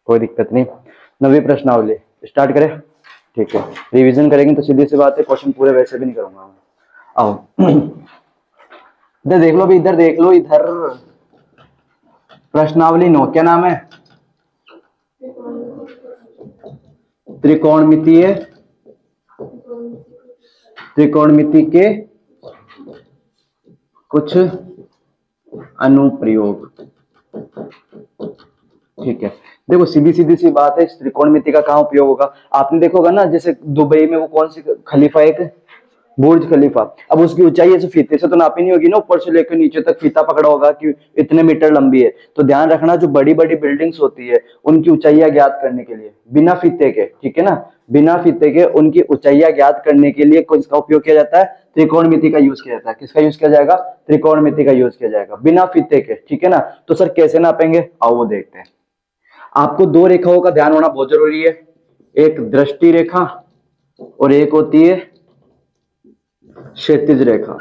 कोई दिक्कत नहीं। 9वीं प्रश्नावली स्टार्ट करें। ठीक है, रिवीजन करेंगे तो सीधी सी बात है, क्वेश्चन पूरे वैसे भी नहीं करूंगा मैं। आओ इधर देख लो, अभी इधर देख लो, इधर प्रश्नावली 9 क्या नाम है? त्रिकोणमितीय, त्रिकोणमिति के कुछ अनुप्रयोग। ठीक है, देखो सीधी सीधी सी बात है, इस त्रिकोणमिति का कहाँ उपयोग होगा? आपने देखोगा ना, जैसे दुबई में वो कौन सी खलीफा, एक बुर्ज खलीफा, अब उसकी ऊंचाई ऐसे फीते से तो नापी नहीं होगी ना, ऊपर से लेकर नीचे तक फीता पकड़ा होगा कि इतने मीटर लंबी है। तो ध्यान रखना, जो बड़ी बड़ी बिल्डिंग्स होती है उनकी ऊंचाइयां ज्ञात करने के लिए बिना फीते के, ठीक है ना, बिना फीते के उनकी ऊंचाइयां ज्ञात करने के लिए किसका उपयोग किया जाता है? त्रिकोणमिति का यूज किया जाता है। किसका यूज किया जाएगा? त्रिकोणमिति का यूज किया जाएगा, बिना फीते के, ठीक है ना। तो सर कैसे नापेंगे, आओ वो देखते हैं। आपको दो रेखाओं का ध्यान होना बहुत जरूरी है, एक दृष्टि रेखा और एक होती है क्षैतिज रेखा।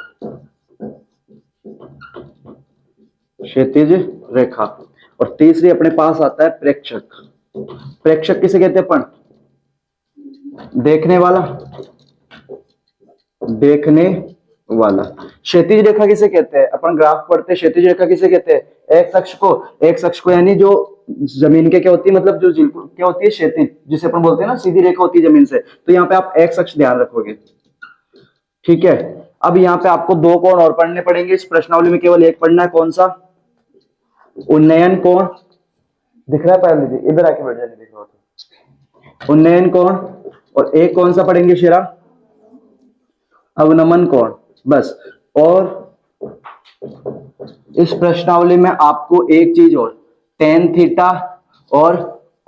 क्षैतिज रेखा, और तीसरी अपने पास आता है प्रेक्षक। प्रेक्षक किसे कहते हैं? अपन देखने वाला, देखने वाला। क्षैतिज रेखा किसे कहते हैं? अपन ग्राफ पढ़ते हैं, क्षैतिज रेखा किसे कहते हैं? एक्स अक्ष को, एक्स अक्ष को यानी जो जमीन के क्या होती है, मतलब जो क्या होती है, क्षैतिज, जिसे अपन बोलते हैं ना सीधी रेखा होती है जमीन से। तो यहाँ पे आप एक्स अक्ष ध्यान रखोगे, ठीक है। अब यहाँ पे आपको दो कोण और पढ़ने पड़ेंगे, इस प्रश्नावली में केवल एक पढ़ना है, कौन सा? उन्नयन कोण। दिख रहा है पहले, इधर आके बैठ जाने, दिख रहा है उन्नयन कोण। और एक कौन सा पढ़ेंगे शेरा? अवनमन कोण, बस। और इस प्रश्नावली में आपको एक चीज और, टेन थीटा और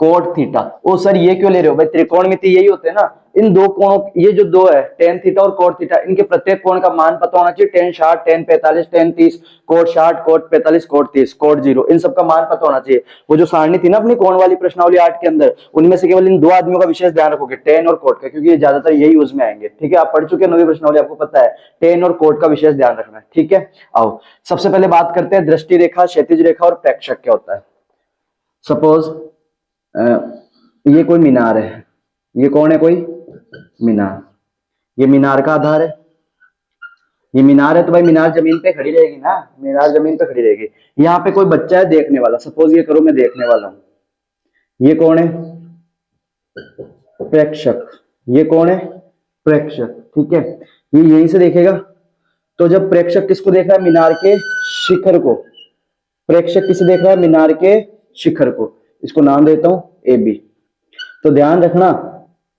कोट थीटा। ओ सर ये क्यों ले रहे हो भाई, त्रिकोणमिति यही होते हैं ना, इन दो कोणों, ये जो दो है टेन थीटा और कोट थीटा, इनके प्रत्येक कोण का मान पता होना चाहिए। Tan 60, tan 45, tan 30, cot 60, cot 45, cot 30, cot 0, इन सबका मान पता होना चाहिए। वो जो सारणी थी ना अपनी कोण वाली प्रश्नावली 8 के अंदर, उनमें से केवल इन दो आदमियों का विशेष ध्यान रखोगे, टेन और कोट का, क्योंकि ये ज्यादातर यही यूज में आएंगे, ठीक है। आप पढ़ चुके हैं 9वीं प्रश्नावली, आपको पता है टेन और कोट का विशेष ध्यान रखना है, ठीक है। आओ सबसे पहले बात करते हैं दृष्टि रेखा, क्षैतिज रेखा और प्रेक्षक क्या होता है। सपोज ये कोई मीनार है, ये कौन है? कोई मीनार। ये मीनार का आधार है, ये मीनार है, तो भाई मीनार जमीन पे खड़ी रहेगी ना, मीनार जमीन पे खड़ी रहेगी। यहाँ पे कोई बच्चा है देखने वाला, सपोज ये करो मैं देखने वाला हूं, ये कौन है? प्रेक्षक। ये कौन है? प्रेक्षक, ठीक है। ये यहीं से देखेगा, तो जब प्रेक्षक किसको देख रहा है? मीनार के शिखर को। प्रेक्षक किसे देख रहा है? मीनार के शिखर को। इसको नाम देता हूं ए बी। तो ध्यान रखना,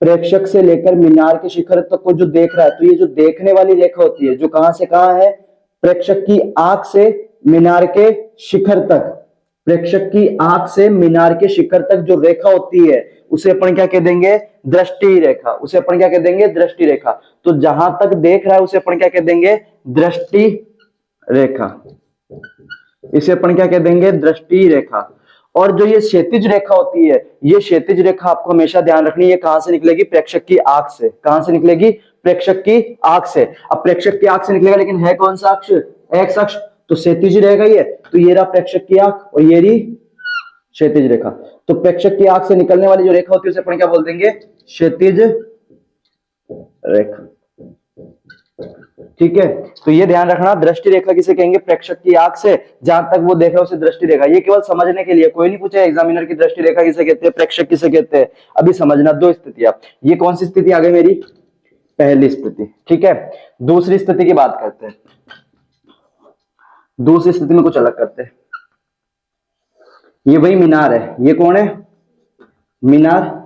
प्रेक्षक से लेकर मीनार के शिखर तक को जो देख रहा है, तो ये जो देखने वाली रेखा होती है, जो कहां से कहां है? प्रेक्षक की आंख से मीनार के शिखर तक, प्रेक्षक की आंख से मीनार के शिखर तक जो रेखा होती है, उसे अपन क्या कह देंगे? दृष्टि रेखा। उसे अपन क्या कह देंगे? दृष्टि रेखा। तो जहां तक देख रहा है उसे अपन क्या कह देंगे? दृष्टि रेखा। इसे अपन क्या कह देंगे? दृष्टि रेखा। और जो ये क्षैतिज रेखा होती है, ये क्षैतिज रेखा आपको हमेशा ध्यान रखनी है, ये कहां से निकलेगी? प्रेक्षक की आंख से। कहां से निकलेगी? प्रेक्षक की आंख से। अब प्रेक्षक की आंख से निकलेगा, लेकिन है कौन सा अक्ष? एक्स अक्ष, तो क्षैतिज रहेगा ये। तो ये रहा प्रेक्षक की आंख और ये रही क्षैतिज रेखा। तो प्रेक्षक की आंख से निकलने वाली जो रेखा होती है उसे अपन क्या बोल देंगे? क्षैतिज रेखा, ठीक है। तो ये ध्यान रखना, दृष्टि रेखा किसे कहेंगे? प्रेक्षक की आंख से जहां तक वो देख रहा है उसे दृष्टि रेखा। ये केवल समझने के लिए, कोई नहीं पूछे एग्जामिनर की दृष्टि रेखा किसे कहते हैं, प्रेक्षक किसे कहते हैं। अभी समझना दो स्थितियां। ये कौन सी स्थिति आ गई मेरी? पहली स्थिति, ठीक है। दूसरी स्थिति की बात करते हैं। दूसरी स्थिति में कुछ अलग करते हैं। ये वही मीनार है, ये कौन है? मीनार।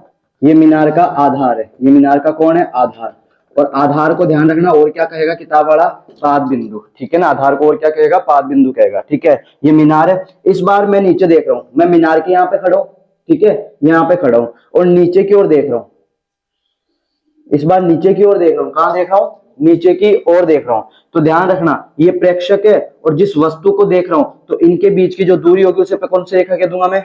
ये मीनार का आधार है, ये मीनार का कौन है? आधार। और आधार को ध्यान रखना, और क्या कहेगा किताब वाला? पाद बिंदु, ठीक है ना। आधार को और क्या कहेगा? पाद बिंदु कहेगा, ठीक है। ये मीनार है। इस बार मैं नीचे देख रहा हूं, मैं मीनार के यहाँ पे खड़ा हूं, ठीक है, यहाँ पे खड़ा हूं और नीचे की ओर देख रहा हूं। इस बार नीचे की ओर देख रहा हूं, कहां देख रहा हूं? नीचे की ओर देख रहा हूं। तो ध्यान रखना, ये प्रेक्षक है और जिस वस्तु को देख रहा हूं, तो इनके बीच की जो दूरी होगी उसे कौन सी रेखा कह दूंगा मैं?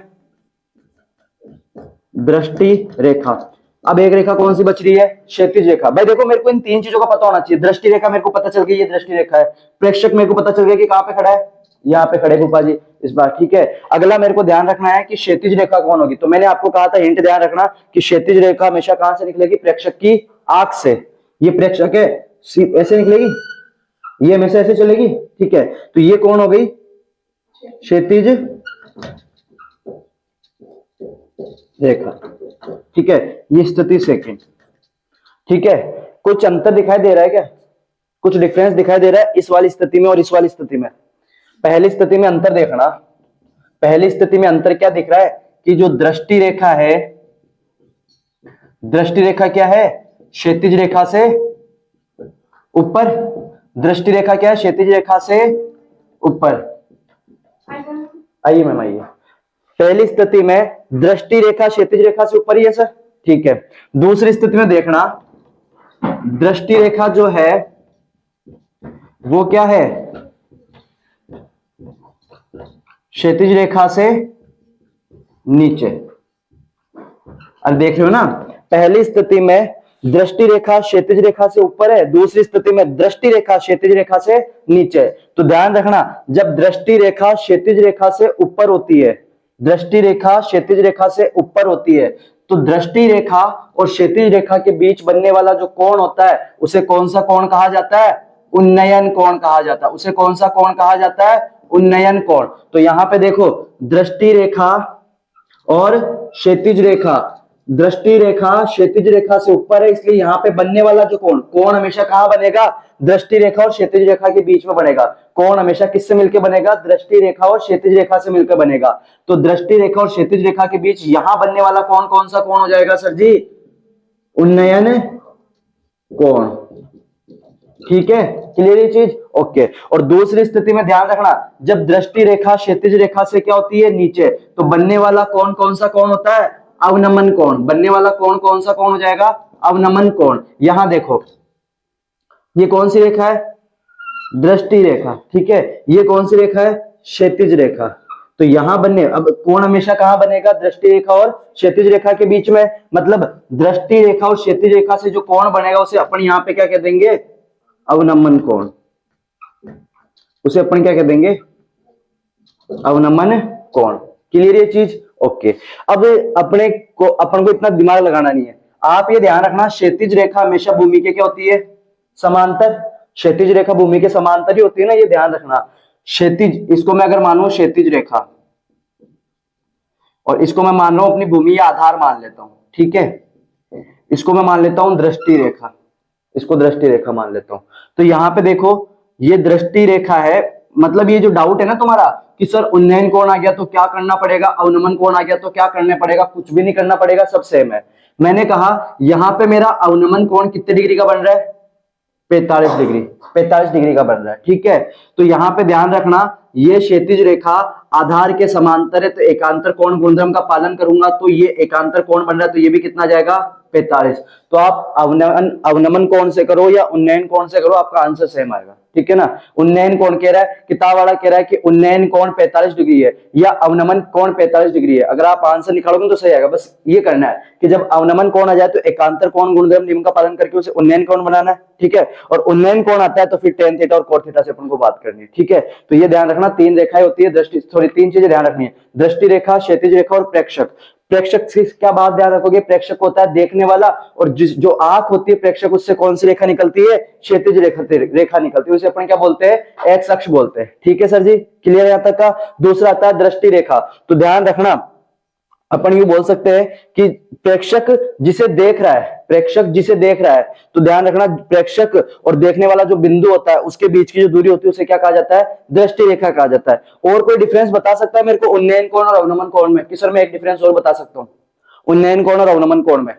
दृष्टि रेखा। अब एक रेखा कौन सी बच रही है? क्षैतिज रेखा। भाई देखो, मेरे को इन तीन चीजों का पता होना चाहिए। दृष्टि रेखा मेरे को पता चल गई, ये दृष्टि रेखा है। प्रेक्षक मेरे को पता चल गया कि कहां पे खड़ा है, यहाँ पे खड़े फूफा जी इस बार, ठीक है। अगला मेरे को ध्यान रखना है कि क्षैतिज रेखा कौन होगी। तो मैंने आपको कहा था, हिंट ध्यान रखना कि क्षैतिज रेखा हमेशा कहां से निकलेगी, प्रेक्षक की आंख से। ये प्रेक्षक है, ऐसे निकलेगी, ये हमेशा ऐसे चलेगी, ठीक है। तो ये कौन हो गई, क्षैतिज रेखा, ठीक है। ये स्थिति सेकंड, ठीक है। कुछ अंतर दिखाई दे रहा है क्या, कुछ डिफरेंस दिखाई दे रहा है इस वाली स्थिति में और इस वाली स्थिति में। पहली स्थिति में अंतर देखना, पहली स्थिति में अंतर क्या दिख रहा है कि जो दृष्टि रेखा है, दृष्टि रेखा क्या है, क्षैतिज रेखा से ऊपर, दृष्टि रेखा क्या है, क्षैतिज रेखा से ऊपर। आइए मैम आइए। पहली स्थिति में दृष्टि रेखा क्षैतिज रेखा से ऊपर ही है सर, ठीक है। दूसरी स्थिति में देखना, दृष्टि रेखा जो है वो क्या है, क्षैतिज रेखा से नीचे। अब देख रहे हो ना, पहली स्थिति में दृष्टि रेखा क्षैतिज रेखा से ऊपर है, दूसरी स्थिति में दृष्टि रेखा क्षैतिज रेखा से नीचे। तो ध्यान रखना, जब दृष्टि रेखा क्षैतिज रेखा से ऊपर होती है, दृष्टि रेखा क्षैतिज रेखा से ऊपर होती है, तो दृष्टि रेखा और क्षैतिज रेखा के बीच बनने वाला जो कोण होता है उसे कौन सा कोण कहा जाता है, उन्नयन कोण कहा जाता है। उसे कौन सा कोण कहा जाता है, उन्नयन कोण। तो यहां पे देखो, दृष्टि रेखा और क्षैतिज रेखा, दृष्टि रेखा क्षैतिज रेखा से ऊपर है, इसलिए यहां पे बनने वाला जो कोण, कोण हमेशा कहां बनेगा, दृष्टि रेखा और क्षैतिज रेखा के बीच में बनेगा। कोण हमेशा किससे मिलकर बनेगा, दृष्टि रेखा और क्षैतिज रेखा से मिलकर बनेगा। तो दृष्टि रेखा और क्षैतिज रेखा के बीच यहां बनने वाला कोण कौन सा कोण हो जाएगा सर जी, उन्नयन कोण, ठीक है। क्लियर ये चीज, ओके। और दूसरी स्थिति में ध्यान रखना, जब दृष्टि रेखा क्षैतिज रेखा से क्या होती है, नीचे, तो बनने वाला कोण कौन सा कोण होता है, अवनमन कोण। बनने वाला कोण कौन सा कोण हो जाएगा, अवनमन कोण। यहां देखो, ये कौन सी रेखा है, दृष्टि रेखा, ठीक है। ये कौन सी रेखा है, क्षैतिज रेखा। तो यहां बनने, अब कोण हमेशा कहां बनेगा, दृष्टि रेखा और क्षैतिज रेखा के बीच में। मतलब दृष्टि रेखा और क्षैतिज रेखा से जो कोण बनेगा उसे अपन यहां पे क्या कह देंगे, अवनमन कोण। उसे अपन क्या कह देंगे, अवनमन कोण। क्लियर ये चीज, ओके। अब अपन को इतना दिमाग लगाना नहीं है। आप ये ध्यान रखना, क्षैतिज रेखा हमेशा भूमि के क्या होती है, समांतर। क्षैतिज रेखा भूमि के समांतर ही होती है ना, ये ध्यान रखना। क्षैतिज, इसको मैं अगर मानूं क्षैतिज रेखा और इसको मैं मान रहा हूं अपनी भूमि या आधार मान लेता हूं, ठीक है। इसको मैं मान लेता हूं दृष्टि रेखा, इसको दृष्टि रेखा मान लेता हूं। तो यहां पे देखो, ये दृष्टि रेखा है। मतलब ये जो डाउट है ना तुम्हारा कि सर उन्नयन कोण आ गया तो क्या करना पड़ेगा, अवनमन कोण आ गया तो क्या करना पड़ेगा, कुछ भी नहीं करना पड़ेगा, सब सेम है। मैंने कहा यहां पे मेरा अवनमन कोण कितने डिग्री का बन रहा है, 45 डिग्री, 45 डिग्री का बन रहा है, ठीक है। तो यहां पे ध्यान रखना, ये क्षैतिज रेखा आधार के समांतर है, तो एकांतर कोण गुणधर्म का पालन करूंगा तो ये एकांतर कोण बन रहा है, तो ये भी कितना जाएगा, 45। तो आप अवनमन कोण से करो या उन्नयन कोण से करो, आपका आंसर सेम आएगा, ठीक है ना। उन्नयन कोण कह रहा है, किताब वाला कह रहा है कि उन्नयन कोण 45 डिग्री है या अवनमन कोण 45 डिग्री है। अगर आप आंसर निकालोगे तो सही आएगा। बस ये करना है कि जब अवनमन कोण आ जाए तो एकांतर कोण गुणधर्म नियम का पालन करके उसे उन्नयन कोण बनाना है, ठीक है। और उन्नयन कोण आता है तो फिर टेन थीटा और कोट थीटा से अपन को बात करनी है, ठीक है। तो ये ध्यान रखना, तीन रेखाएं होती है, दृष्टि, सॉरी तीन चीजें ध्यान रखनी है, दृष्टि रेखा, क्षैतिज रेखा और प्रेक्षक। प्रेक्षक से क्या बात ध्यान रखोगे, प्रेक्षक होता है देखने वाला, और जो आंख होती है प्रेक्षक, उससे कौन सी रेखा निकलती है, क्षैतिज रेखा निकलती है, उसे अपन क्या बोलते हैं, एक्स अक्ष बोलते हैं, ठीक है सर जी। क्लियर यहां तक का। दूसरा आता है दृष्टि रेखा। तो ध्यान रखना, अपन ये बोल सकते हैं कि प्रेक्षक जिसे देख रहा है, प्रेक्षक जिसे देख रहा है, तो ध्यान रखना प्रेक्षक और देखने वाला जो बिंदु होता है उसके बीच की जो दूरी होती है उसे क्या कहा जाता है, दृष्टि रेखा कहा जाता है। और कोई डिफरेंस बता सकता है मेरे को उन्नयन कोण और अवनमन कोण में, कि सर मैं एक डिफरेंस और बता सकता हूं उन्नयन कोण और अवनमन कोण में।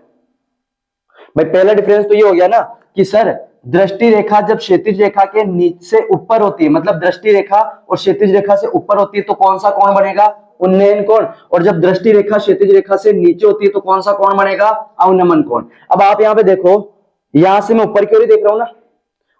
भाई पहला डिफरेंस तो ये हो गया ना कि सर दृष्टि रेखा जब क्षैतिज रेखा के नीचे से ऊपर होती है, मतलब दृष्टि रेखा और क्षैतिज रेखा से ऊपर होती है तो कौन सा कोण बनेगा, उन्नयन कोण। और जब दृष्टि रेखा क्षैतिज रेखा से नीचे होती है तो कौन सा कोण बनेगा, अवनमन कोण। अब आप यहाँ पे देखो, यहां से मैं ऊपर की ओर ही देख रहा हूं ना,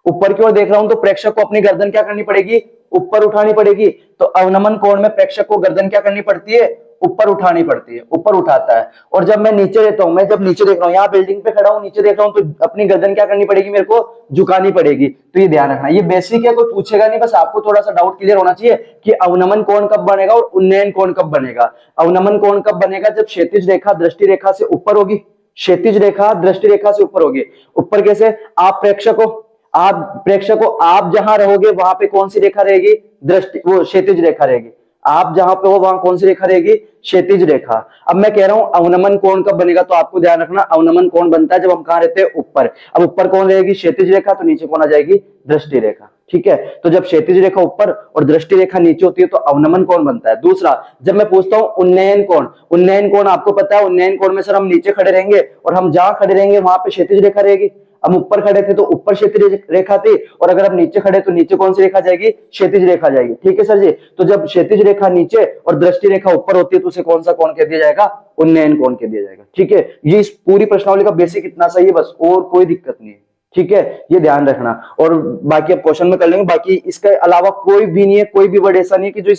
ऊपर की ओर देख रहा हूं तो प्रेक्षक को अपनी गर्दन क्या करनी पड़ेगी, ऊपर उठानी पड़ेगी। तो अवनमन कोण में प्रेक्षक को गर्दन क्या करनी पड़ती है, ऊपर उठानी पड़ती है, ऊपर उठाता है। और जब मैं नीचे रहता हूं, मैं जब नीचे देख रहा हूँ, यहाँ बिल्डिंग पे खड़ा हूँ, नीचे देख रहा हूँ, तो अपनी गर्दन क्या करनी पड़ेगी, मेरे को झुकानी पड़ेगी। तो ये ध्यान रखना, ये बेसिक है, कोई पूछेगा नहीं, बस आपको थोड़ा सा डाउट क्लियर होना चाहिए कि अवनमन कोण कब बनेगा और उन्नयन कोण कब बनेगा। अवनमन कोण कब बनेगा, जब क्षैतिज रेखा दृष्टि रेखा से ऊपर होगी, क्षैतिज रेखा दृष्टि रेखा से ऊपर होगी। ऊपर कैसे, आप प्रेक्षक हो, आप जहां रहोगे वहां पे कौन सी रेखा रहेगी, दृष्टि, वो क्षैतिज रेखा रहेगी। आप जहां पे हो वहां कौन सी रेखा रहेगी, क्षैतिज रेखा। अब मैं कह रहा हूं अवनमन कोण कब बनेगा, तो आपको ध्यान रखना अवनमन कोण बनता है जब हम कहां रहते हैं, ऊपर। अब ऊपर कौन रहेगी, क्षैतिज रेखा, तो नीचे कौन आ जाएगी, दृष्टि रेखा। ठीक है, तो जब क्षैतिज रेखा ऊपर और दृष्टि रेखा नीचे होती है तो अवनमन कोण बनता है। दूसरा, जब मैं पूछता हूं उन्नयन कोण, उन्नयन कोण आपको पता है, उन्नयन कोण में सर हम नीचे खड़े रहेंगे और हम जहां खड़े रहेंगे वहां पे क्षैतिज रेखा रहेगी। हम ऊपर खड़े थे तो ऊपर क्षैतिज रेखा थी, और अगर हम नीचे खड़े तो नीचे कौन सी रेखा जाएगी, क्षैतिज रेखा जाएगी। ठीक है सर जी, तो जब क्षैतिज रेखा नीचे और दृष्टि रेखा ऊपर होती है तो उसे कौन सा कोण कह दिया जाएगा, उन्नयन कोण कह दिया जाएगा। ठीक है, ये इस पूरी प्रश्नावली का बेसिक इतना सही है बस, और कोई दिक्कत नहीं है। ठीक है, ये ध्यान रखना, और बाकी अब क्वेश्चन में कर लेंगे। बाकी इसके अलावा कोई भी नहीं है, कोई भी वर्ड ऐसा नहीं है कि जो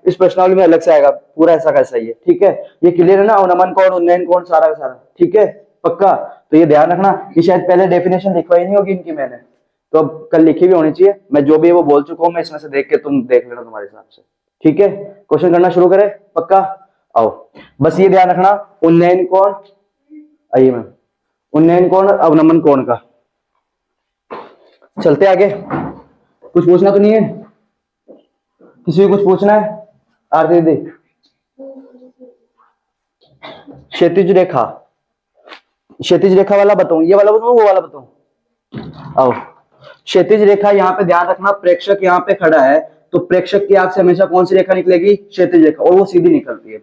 इस प्रश्नावली में अलग से आएगा, पूरा ऐसा कैसा ही है। ठीक है, ये क्लियर है ना, अवनमन कोण, उन्नयन कोण, सारा का सारा। ठीक है, पक्का। तो ये ध्यान रखना कि शायद पहले डेफिनेशन लिखवाई नहीं होगी इनकी मैंने, तो अब कल लिखी भी होनी चाहिए। मैं जो भी है वो बोल चुका हूं, मैं इसमें से देख के तुम देख लेना तुम्हारे हिसाब से। ठीक है, क्वेश्चन करना शुरू करें, पक्का। आओ, बस ये ध्यान रखना, उन्नयन कोण, आइए मैम, उन्नयन कोण और अवनमन कोण का चलते आगे। कुछ पूछना तो नहीं है, किसी को कुछ पूछना है, आरती दीदी? क्षैतिज रेखा, क्षैतिज रेखा वाला बताऊं, ये वाला बताऊं, वो वाला बताऊं? आओ, क्षैतिज रेखा, यहाँ पे ध्यान रखना, प्रेक्षक यहाँ पे खड़ा है तो प्रेक्षक की आंख से हमेशा कौन सी रेखा निकलेगी, क्षैतिज रेखा, और वो सीधी निकलती है।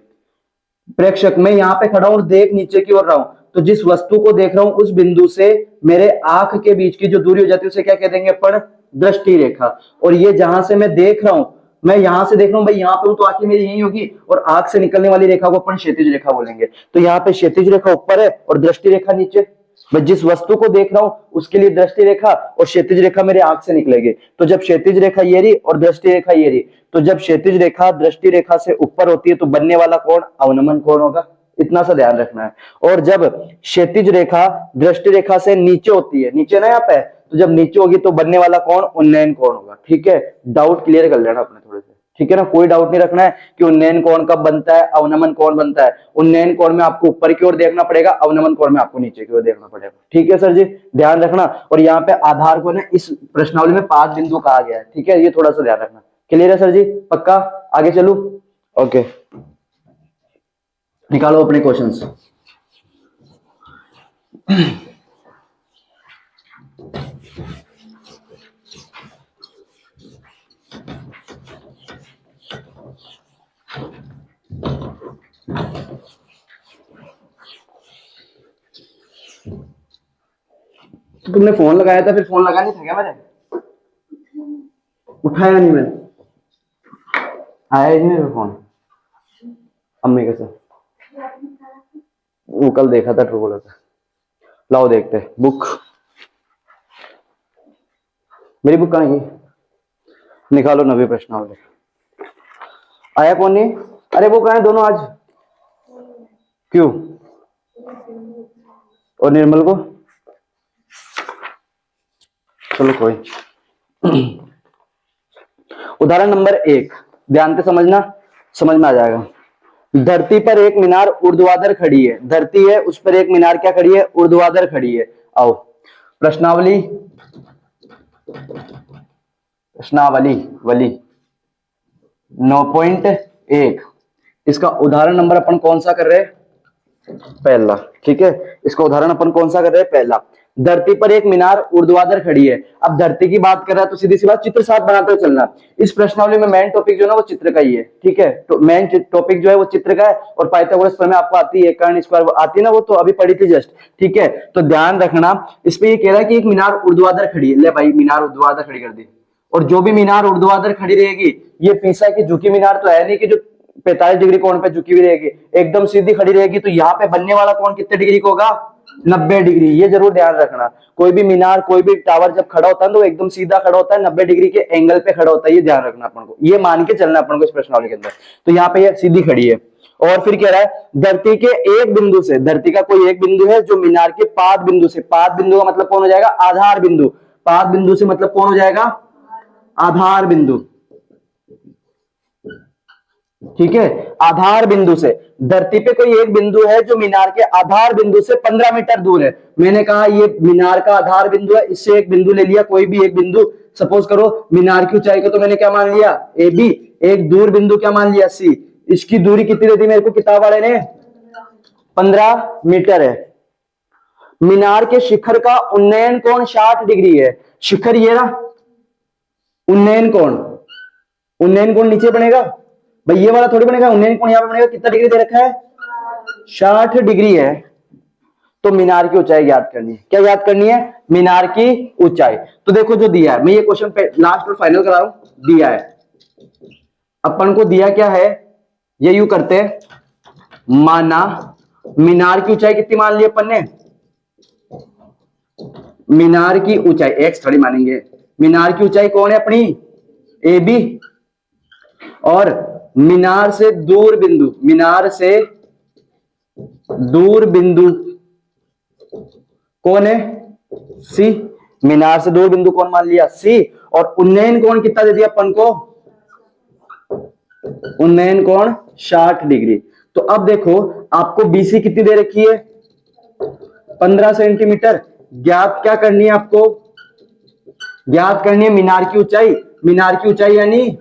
प्रेक्षक, मैं यहाँ पे खड़ा हूं और देख नीचे की ओर रहा हूं, तो जिस वस्तु को देख रहा हूं उस बिंदु से मेरे आंख के बीच की जो दूरी हो जाती है उसे क्या कह देंगे अपन, दृष्टि रेखा। और ये जहां से मैं देख रहा हूं, मैं यहां से देख रहा हूं, भाई यहाँ पे हूं तो आंखें मेरी यही होगी, और आंख से निकलने वाली रेखा को अपन क्षैतिज रेखा बोलेंगे। तो यहाँ पे क्षैतिज रेखा ऊपर है और दृष्टि रेखा नीचे। मैं जिस वस्तु को देख रहा हूं उसके लिए दृष्टि रेखा और क्षैतिज रेखा मेरे आंख से निकलेगी। तो जब क्षैतिज रेखा ये रही और दृष्टि रेखा ये रही, तो जब क्षैतिज रेखा दृष्टि रेखा से ऊपर होती है तो बनने वाला कोण अवनमन कोण होगा, इतना सा ध्यान रखना है। और जब क्षैतिज रेखा दृष्टि रेखा से नीचे होती है, नीचे ना यहाँ पे, तो जब नीचे होगी तो बनने वाला कोण उन्नयन कोण होगा। ठीक है, डाउट क्लियर कर लेना अपने थोड़े से। ठीक है ना, कोई डाउट नहीं रखना है कि उन्नयन कोण कब बनता है, अवनमन कोण बनता है। उन्नयन कोण में आपको ऊपर की ओर देखना पड़ेगा, अवनमन कोण में आपको नीचे की ओर देखना पड़ेगा। ठीक है सर जी, ध्यान रखना। और यहाँ पे आधार को ना इस प्रश्नावली में 5 बिंदु कहा गया है। ठीक है, ये थोड़ा सा ध्यान रखना। क्लियर है सर जी, पक्का? आगे चलू, ओके, निकालो अपने क्वेश्चंस। तो तुमने फोन लगाया था, फिर फोन लगा नहीं था क्या मैंने? उठाया नहीं मैंने, आया ही नहीं मेरा फोन अम्मी के साथ, वो कल देखा था ट्रू कॉलर पे। लाओ देखते हैं बुक, मेरी बुक कहाँ गई? निकालो नवी प्रश्नावली। आया कौन नहीं? अरे वो कहाँ है दोनों आज? क्यों? और निर्मल को? चलो कोई। उदाहरण नंबर 1 ध्यान से समझना, समझ में आ जाएगा। धरती पर एक मीनार ऊर्ध्वाधर खड़ी है, धरती है उस पर एक मीनार क्या खड़ी है, ऊर्ध्वाधर खड़ी है। आओ प्रश्नावली, प्रश्नावली वली 9.1, इसका उदाहरण नंबर अपन कौन सा कर रहे हैं, पहला। ठीक है, इसका उदाहरण अपन कौन सा कर रहे हैं, पहला। धरती पर एक मीनार ऊर्ध्वाधर खड़ी है। अब धरती की बात कर रहा है तो सीधी सी बात चित्र साथ बनाते हुए चलना। इस प्रश्नावली में मेन टॉपिक जो है ना वो चित्र का ही है। ठीक है, तो मेन टॉपिक जो है वो चित्र का है, और पाइथागोरस प्रमेय आपको आती है, कर्ण स्क्वायर आती है ना, वो तो अभी पढ़ी थी जस्ट। ठीक है, तो ध्यान रखना, इस पे ये कह रहा है कि एक मीनार ऊर्ध्वाधर खड़ी है। ले भाई, मीनार ऊर्ध्वाधर खड़ी कर दी, और जो भी मीनार ऊर्ध्वाधर खड़ी रहेगी, ये पीसा की झुकी मीनार तो है नहीं कि जो 45 डिग्री कोण पे झुकी हुई रहेगी, एकदम सीधी खड़ी रहेगी। तो यहाँ पे बनने वाला कोण कितने डिग्री का होगा, 90 डिग्री। ये जरूर ध्यान रखना, कोई भी मीनार कोई भी टावर जब खड़ा होता है तो एकदम सीधा खड़ा होता है, 90 डिग्री के एंगल पे खड़ा होता है। ये ध्यान रखना अपन को, ये मान के चलना अपन को इस प्रश्नावली के अंदर। तो यहाँ पे ये सीधी खड़ी है, और फिर कह रहा है धरती के एक बिंदु से, धरती का कोई एक बिंदु है जो मीनार के पाद बिंदु से, पाद बिंदु का मतलब कौन हो जाएगा, आधार बिंदु, पाद बिंदु से मतलब कौन हो जाएगा, आधार बिंदु, ठीक है, आधार बिंदु से, धरती पे कोई एक बिंदु है जो मीनार के आधार बिंदु से 15 मीटर दूर है। मैंने कहा ये मीनार का आधार बिंदु है, इससे एक बिंदु ले लिया, कोई भी एक बिंदु, सपोज करो मीनार की ऊंचाई को तो मैंने क्या मान लिया, ए बी, एक दूर बिंदु क्या मान लिया, सी। इसकी दूरी कितनी दे दी मेरे को किताब वाले ने, 15 मीटर है। मीनार के शिखर का उन्नयन कोण 60 डिग्री है। शिखर ये रहा, उन्नयन कोण, उन्नयन कोण नीचे बनेगा भाई, ये वाला थोड़ी बनेगा, उन्नयन कोण यहां पे बनेगा, कितना डिग्री दे रखा है, 60 डिग्री है। तो मीनार की ऊंचाई ज्ञात करनी है, क्या ज्ञात करनी है, मीनार की ऊंचाई। तो देखो जो दिया है, मैं ये क्वेश्चन लास्ट और फाइनल करा रहा हूं, दिया है अपन को, दिया क्या है, ये यूं करते हैं, माना मीनार की ऊंचाई कितनी मान ली अपन ने, मीनार की ऊंचाई एक्स थोड़ी मानेंगे, मीनार की ऊंचाई कौन है अपनी, ए बी, और मीनार से दूर बिंदु, मीनार से दूर बिंदु कौन है, सी, मीनार से दूर बिंदु कौन मान लिया, सी। और उन्नयन कोण कितना दे दिया अपन को, उन्नयन कोण 60 डिग्री। तो अब देखो आपको बीसी कितनी दे रखी है, 15 सेंटीमीटर। ज्ञात क्या करनी है आपको, ज्ञात करनी है मीनार की ऊंचाई, मीनार की ऊंचाई यानी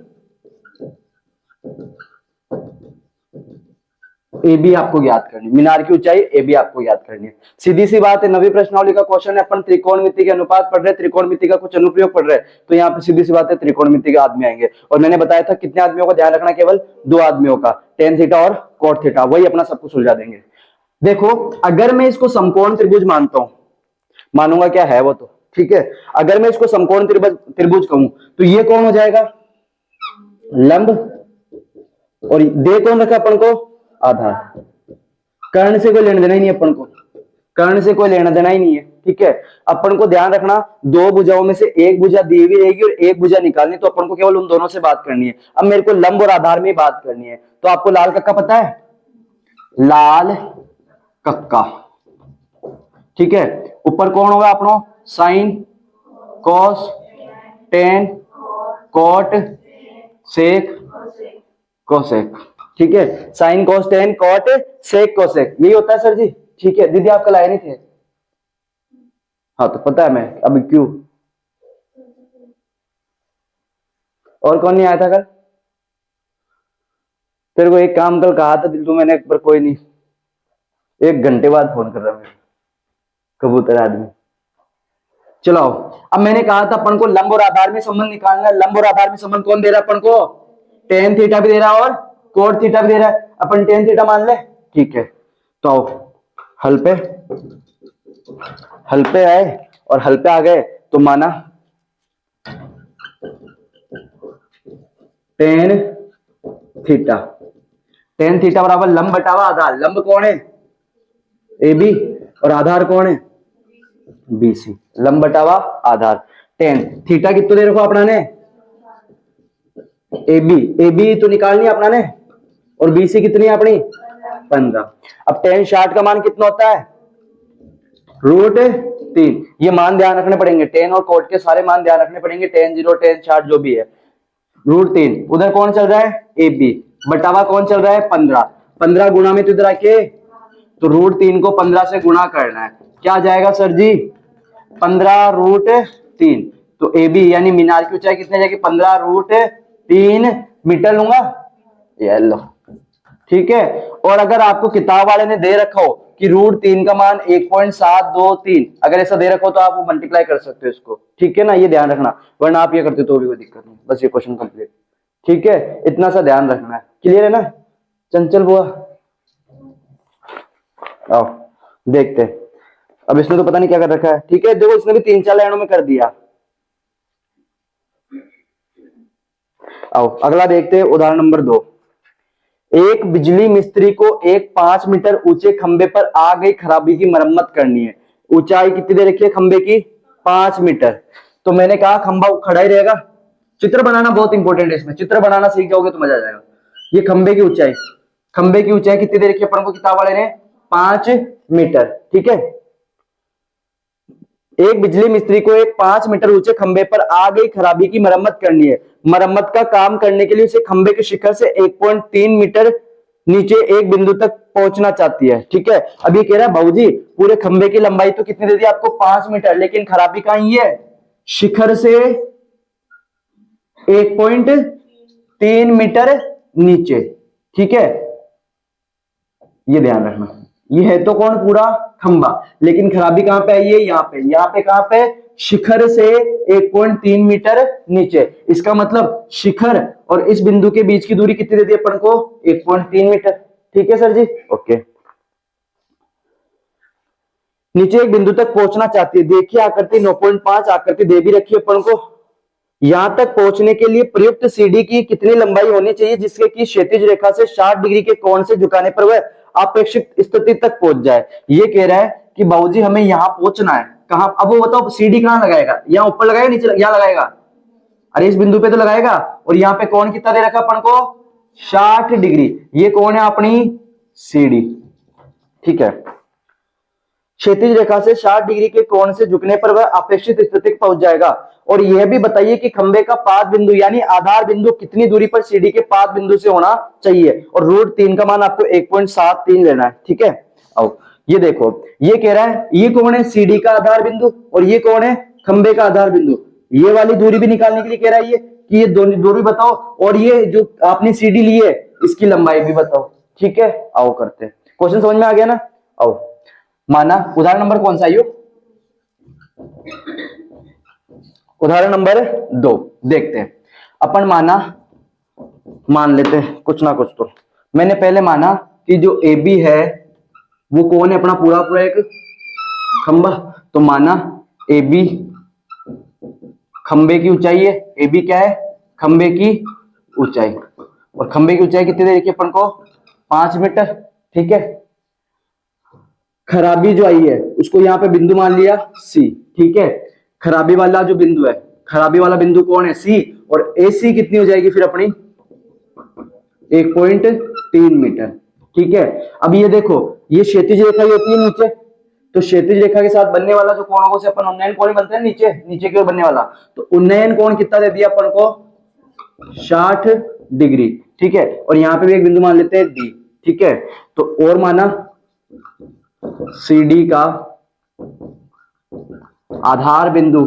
ए बी आपको ज्ञात करनी, मीनार की ऊंचाई ए बी आपको ज्ञात करनी है। सीधी सी बात है, नवी प्रश्नावली का क्वेश्चन है, अपन त्रिकोणमिति के अनुपात पढ़ रहे हैं, त्रिकोणमिति का कुछ अनुप्रयोग पढ़ रहे हैं, तो यहाँ पे सीधी सी बात है त्रिकोणमिति के आदमी आएंगे। और मैंने बताया था कितने आदमियों का ध्यान रखना, केवल 2 आदमियों का, टेन थीटा और कॉट थीटा, वही अपना सब कुछ सुलझा देंगे। देखो अगर मैं इसको समकोण त्रिभुज मानता हूं, मानूंगा क्या है वो तो, ठीक है, अगर मैं इसको समकोण त्रिभुज कहूं तो ये कौन हो जाएगा, लंब, और दे कौन रखा अपन को, आधार। कर्ण से कोई लेना देना ही नहीं अपन को, कर्ण से कोई लेना देना ही नहीं है, ठीक है। अपन को ध्यान रखना, दो भुजाओं में से एक भुजा दी हुई रहेगी और एक भुजा निकालनी, तो अपन को केवल उन दोनों से बात करनी है। अब मेरे को लंब और आधार में बात करनी है, तो आपको लाल कक्का पता है, लाल कक्का, ठीक है। ऊपर कौन होगा अपनो, sine, cos, tan, cot, sec, cosec, ठीक है, sine cos tan cot sec cosec, यही होता है सर जी, ठीक है। दीदी आप कल आए नहीं थे, हाँ तो पता है मैं, अभी क्यों, और कौन नहीं आया था कल, तेरे को एक काम कल कहा था दिल तो मैंने, पर कोई नहीं, 1 घंटे बाद फोन कर रहा मैं, कबूतर आदमी। चलो अब मैंने कहा था अपन को लंब और आधार में संबंध निकालना है, लंब और आधार में संबंध कौन दे रहा है अपन को, टेन थीटा भी दे रहा है और कोट थीटा भी दे रहा है, अपन टेन थीटा मान ले, ठीक है। तो आओ हल पे आए और हल पे आ गए, तो माना टेन थीटा, टेन थीटा बराबर लंब बटावा आधार, लंब कौन है, ए बी, और आधार कौन है, बीसी, लंब बटावा आधार, टेन थीटा कितना दे रखो अपना ने, ए बी तो निकालनी है अपना ने, और बीसी कितनी है अपनी, 15। अब टेन 60 का मान कितना होता है, √3, ये मान ध्यान रखने पड़ेंगे, टेन और कोट के सारे मान ध्यान रखने पड़ेंगे, टेन 0 टेन 60 जो भी है, √3। उधर कौन चल रहा है, ए बी, बटावा कौन चल रहा है, 15, 15 गुणा में तो इधर आके, तो √3 को 15 से गुणा करना है, क्या आ जाएगा सर जी, 15√3। तो ए बी यानी मीनार की ऊंचाई कितने जाएगी, 15√3 मीटर लूंगा, ये लो, ठीक है। और अगर आपको किताब वाले ने दे रखा हो कि √3 का मान 1.723, अगर ऐसा दे रखा हो तो आप वो मल्टीप्लाई कर सकते हो इसको, ठीक है ना, ये ध्यान रखना, वरना आप ये करते तो भी कोई दिक्कत नहीं, बस ये क्वेश्चन कंप्लीट, ठीक है, इतना सा ध्यान रखना है, क्लियर है ना। चंचल बुआ आओ देखते हैं, अब इसने तो पता नहीं क्या कर रखा है, ठीक है, देखो इसने भी 3-4 लाइनों में कर दिया। आओ अगला देखते हैं, उदाहरण नंबर 2। एक बिजली मिस्त्री को एक 5 मीटर ऊंचे खंबे पर आ गई खराबी की मरम्मत करनी है, ऊंचाई कितनी दे रखी है खंबे की, 5 मीटर। तो मैंने कहा खंबा खड़ा ही रहेगा, चित्र बनाना बहुत इंपॉर्टेंट है इसमें, चित्र बनाना सीख जाओगे तो मजा आ जाएगा। ये खंबे की ऊंचाई खंबे की ऊंचाई कितनी दे रखी है अपन को किताब वाले ने? 5 मीटर। ठीक है, एक बिजली मिस्त्री को एक 5 मीटर ऊंचे खंबे पर आ गई खराबी की मरम्मत करनी है। मरम्मत का काम करने के लिए उसे खंबे के शिखर से 1.3 मीटर नीचे एक बिंदु तक पहुंचना चाहती है। ठीक है, अब ये कह रहा है भाऊजी पूरे खंबे की लंबाई तो कितनी दे दी आपको? 5 मीटर, लेकिन खराबी कहां ये है? शिखर से 1.3 मीटर नीचे। ठीक है, ये ध्यान रखना, ये है तो कौन? पूरा खंबा, लेकिन खराबी कहां पे आई है? यहाँ पे। यहाँ पे कहां पे? शिखर से 1.3 मीटर नीचे। इसका मतलब शिखर और इस बिंदु के बीच की दूरी कितनी दे दी अपन को? 1.3 मीटर। ठीक है सर जी, ओके। नीचे एक बिंदु तक पहुंचना चाहती है। देखिए आकृति 9.5 आकृति दे भी रखी है अपन को। यहां तक पहुंचने के लिए प्रयुक्त सीढ़ी की कितनी लंबाई होनी चाहिए जिससे कि क्षैतिज रेखा से 60 डिग्री के कोण से झुकाने पर वह अपेक्षित स्थिति तक पहुंच जाए? ये कह रहा है कि बाबूजी हमें यहां पहुंचना है। कहां? अब वो बताओ सीढ़ी कहां लगाएगा? यहां ऊपर लगाएगा, नीचे यहां लगाएगा? अरे इस बिंदु पे तो लगाएगा। और यहाँ पे कोण कितना दे रखा अपन को? 60 डिग्री। ये कौन है? अपनी सीढ़ी। ठीक है, क्षैतिज रेखा से 60 डिग्री के कोण से झुकने पर वह अपेक्षित स्थिति पहुंच जाएगा। और यह भी बताइए कि खंबे का पाद बिंदु यानी आधार बिंदु कितनी दूरी पर सीढ़ी के पाद बिंदु से होना चाहिए? और √3 का मान आपको 1.73 लेना है। ठीक है, आओ ये देखो, ये कह रहा है ये कौन है? सीढ़ी का आधार बिंदु, और ये कौन है? खंबे का आधार बिंदु। ये वाली दूरी भी निकालने के लिए कह रहा है ये कि ये दोनों दूरी बताओ, और ये जो आपने सीढ़ी ली है इसकी लंबाई भी बताओ। ठीक है, आओ करते हैं। क्वेश्चन समझ में आ गया ना? आओ, माना उदाहरण नंबर कौन सा आयु? उदाहरण नंबर 2 देखते हैं अपन। मान लेते हैं कुछ ना कुछ तो। मैंने पहले माना कि जो ए बी है वो कौन है? अपना पूरा पूरा एक खंबा। तो माना ए बी खंबे की ऊंचाई है। ए बी क्या है? खंबे की ऊंचाई। और खंबे की ऊंचाई कितनी दे रखी है अपन को? 5 मीटर। ठीक है, खराबी जो आई है उसको यहाँ पे बिंदु मान लिया सी। ठीक है, खराबी वाला जो बिंदु है, खराबी वाला बिंदु कौन है? सी। और ए सी कितनी हो जाएगी फिर अपनी? 1.3 मीटर। ठीक है, अब ये देखो, ये क्षैतिज रेखा ही होती है नीचे, तो क्षैतिज रेखा के साथ बनने वाला जो कोणों से अपन उन्नयन कोण बनते हैं नीचे नीचे की ओर बनने वाला, तो उन्नयन कोण कितना दे दिया अपन को? 60 डिग्री। ठीक है, और यहाँ पे भी एक बिंदु मान लेते हैं डी। ठीक है, तो और माना सीडी का आधार बिंदु,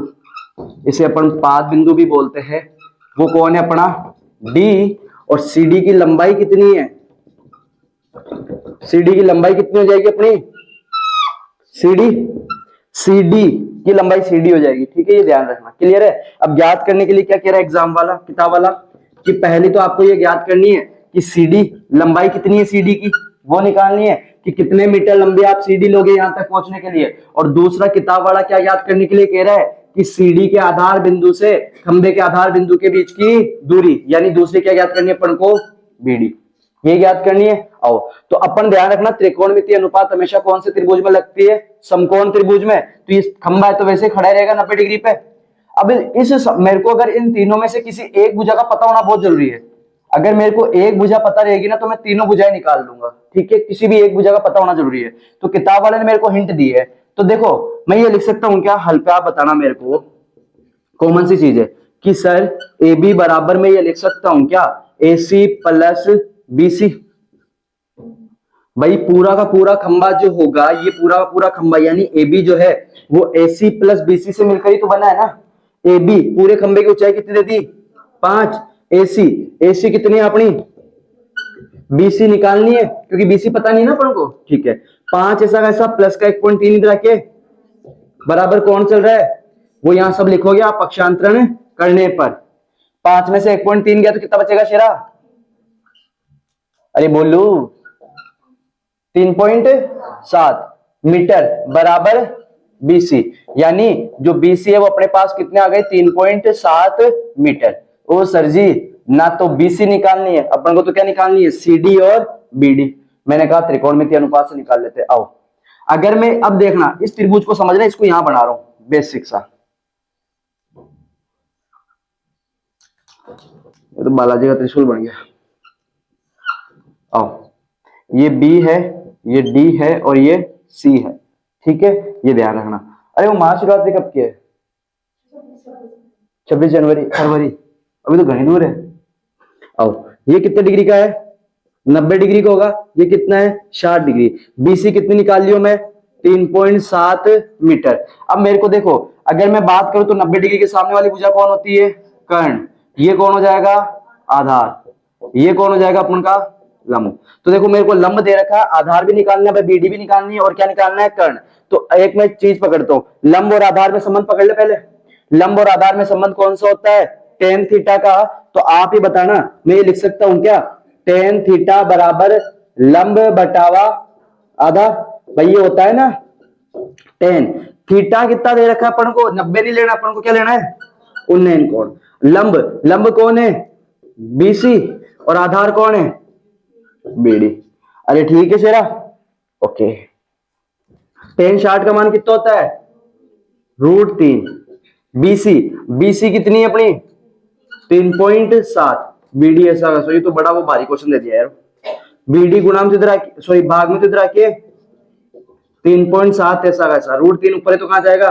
इसे अपन पाद बिंदु भी बोलते हैं, वो कौन है? अपना डी। और सीडी की लंबाई कितनी है? सीडी की लंबाई कितनी हो जाएगी अपनी? सीडी सीडी की लंबाई सीडी हो जाएगी। ठीक है, ये ध्यान रखना, क्लियर है? अब ज्ञात करने के लिए क्या कह रहा है एग्जाम वाला, किताब वाला, कि पहले तो आपको ये ज्ञात करनी है कि सीडी लंबाई कितनी है सीडी की, वो निकालनी है कि कितने मीटर लंबे आप सीडी लोगे यहां तक पहुंचने के लिए। और दूसरा किताब वाला क्या याद करने के लिए कह रहा है कि सीडी के आधार बिंदु से खंबे के आधार बिंदु के बीच की दूरी, यानी दूसरी क्या याद करनी है अपन को? बीडी। ये याद करनी है। आओ, तो अपन ध्यान रखना त्रिकोणमितीय अनुपात हमेशा कौन से त्रिभुज में लगती है? समकोण त्रिभुज में। तो ये खंबा है तो वैसे खड़ा रहेगा 90 डिग्री पे। अब मेरे को अगर इन तीनों में से किसी एक भुजा का पता होना बहुत जरूरी है। अगर मेरे को एक भुजा पता रहेगी ना तो मैं तीनों भुजाएं निकाल लूंगा। ठीक है, किसी भी एक भुजा का पता होना जरूरी है। तो किताब वाले ने मेरे को हिंट दी है, तो देखो मैं ये लिख सकता हूं क्या? हल पे आप बताना मेरे को। कॉमन सी चीज है कि सर ए बी बराबर में ये लिख सकता हूं क्या? ए सी प्लस बी सी। भाई पूरा का पूरा खंबा जो होगा, ये पूरा का पूरा खंबा यानी ए बी जो है वो ए सी प्लस बी सी से मिलकर ही तो बना है ना। ए बी पूरे खंबे की ऊंचाई कितनी दे दी? 5। ए सी कितनी है अपनी? बीसी निकालनी है क्योंकि बीसी पता नहीं ना अपन को। ठीक है, 5 ऐसा वैसा प्लस का 1.3 इधर आके बराबर कौन चल रहा है? वो यहां सब लिखोगे आप पक्षांतरण करने पर। 5 में से 1.3 गया तो कितना बचेगा शेरा? अरे बोलू 3.7 मीटर बराबर बीसी, यानी जो बीसी है वो अपने पास कितने आ गए? 3.7 मीटर। ओ सर जी, ना तो बीसी निकालनी है अपन को, तो क्या निकालनी है? सीडी और बीडी। मैंने कहा त्रिकोणमितीय अनुपात से निकाल लेते। आओ, अगर मैं अब देखना इस त्रिभुज को समझना, इसको यहां बना रहा हूं बेसिक सा। ये तो बालाजी का त्रिशूल बन गया। आओ, ये बी है, ये डी है और ये सी है। ठीक है, ये ध्यान रखना। अरे वो महाशिवरात्रि कब की है? 26 जनवरी, फरवरी, अभी तो घनी दूर है। आओ, ये कितने डिग्री का है? 90 डिग्री का होगा। ये कितना है? 60 डिग्री। बीसी कितनी निकाल लियो मैं? 3.7 मीटर। अब मेरे को देखो, अगर मैं बात करूं तो 90 डिग्री के सामने वाली भुजा कौन होती है? कर्ण। ये कौन हो जाएगा? आधार। ये कौन हो जाएगा अपन का? लंब। तो देखो मेरे को लंब दे रखा है, आधार भी निकालना है, बीडी भी निकालनी है, और क्या निकालना है? कर्ण। तो एक मैं चीज पकड़ता हूँ, लंब और आधार में संबंध पकड़ ले पहले। लंब और आधार में संबंध कौन सा होता है? टेन थीटा का। तो आप ही बताना, मैं ये लिख सकता हूं क्या? टेन थीटा बराबर लंब बटावा आधा। भाई ये होता है ना टेन। थीटा कितना दे रखा है अपन को? 90 नहीं लेना, अपन को क्या लेना है? उन्नयन कोण। लंब, लंब कौन है? बीसी। और आधार कौन है? बीडी। अरे ठीक है शेरा, ओके। टेन 60 का मान कितना होता है? √3। बीसी, बीसी कितनी है अपनी? 3.7। बीडी ऐसा, ये तो बड़ा वो भारी क्वेश्चन दे दिया यार। बीडी गुणाम से इधर, सॉरी भाग में तो इधर आके 3.7 ऐसा कैसा? √3 ऊपर है तो कहां जाएगा?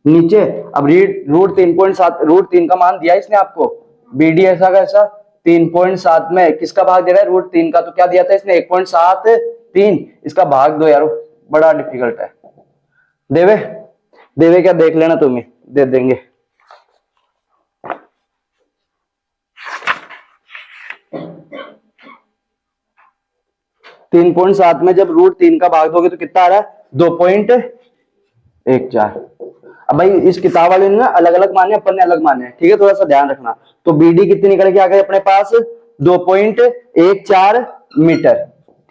नीचे। अब √3.7, √3 का मान दिया इसने आपको। बीडी ऐसा कैसा? 3.7 में किसका भाग दे रहा है? √3 का। तो क्या दिया था इसने? 1.73। इसका भाग दो यार, बड़ा डिफिकल्ट है। देवे, देवे क्या? देख लेना तुम्हें दे देंगे। तीन 3.7 में जब √3 का भाग दोगे तो कितना आ रहा है? 2.14। अब भाई इस किताब वाले ने ना अलग अलग माने, अपन ने अलग माने, ठीक है, थोड़ा सा ध्यान रखना। तो बीडी कितनी निकल के आ गई अपने पास? 2.14 मीटर।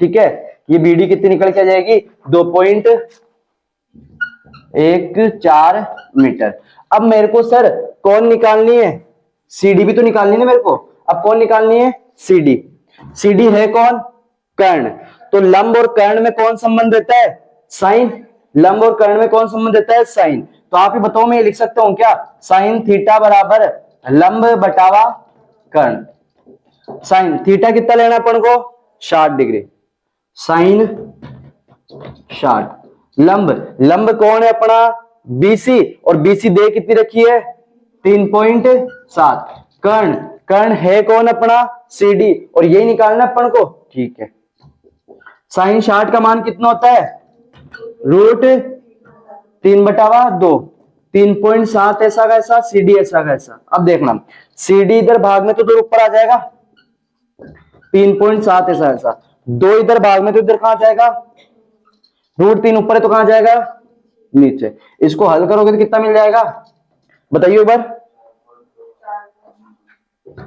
ठीक है, ये बीडी कितनी निकल के आ जाएगी? 2.14 मीटर। अब मेरे को सर कौन निकालनी है? सीडी भी तो निकालनी है ना मेरे को। अब कौन निकालनी है? सीडी। सीडी है कौन? कर्ण। तो लंब और कर्ण में कौन संबंध देता है? साइन। लंब और कर्ण में कौन संबंध देता है? साइन। तो आप ही बताओ, मैं ये लिख सकता हूं क्या? साइन थीटा बराबर लंब बटावा कर्ण। साइन थीटा कितना लेना अपन को? 60 डिग्री। साइन 60। लंब, लंब कौन है अपना? बीसी। और बीसी दे कितनी रखी है? 3.7। कर्ण, कर्ण है कौन अपना? सीडी। और यही निकालना अपन को, ठीक है। साइन 60 का मान कितना होता है? √3/2। 3.7 ऐसा कैसा? सीडी ऐसा कैसा? अब देखना, सीडी इधर भाग में तो 2 ऊपर आ जाएगा, 3.7 ऐसा ऐसा। 2 इधर भाग में तो इधर कहां जाएगा? √3 ऊपर है तो कहां जाएगा? नीचे। इसको हल करोगे तो कितना मिल जाएगा? बताइए एक बार।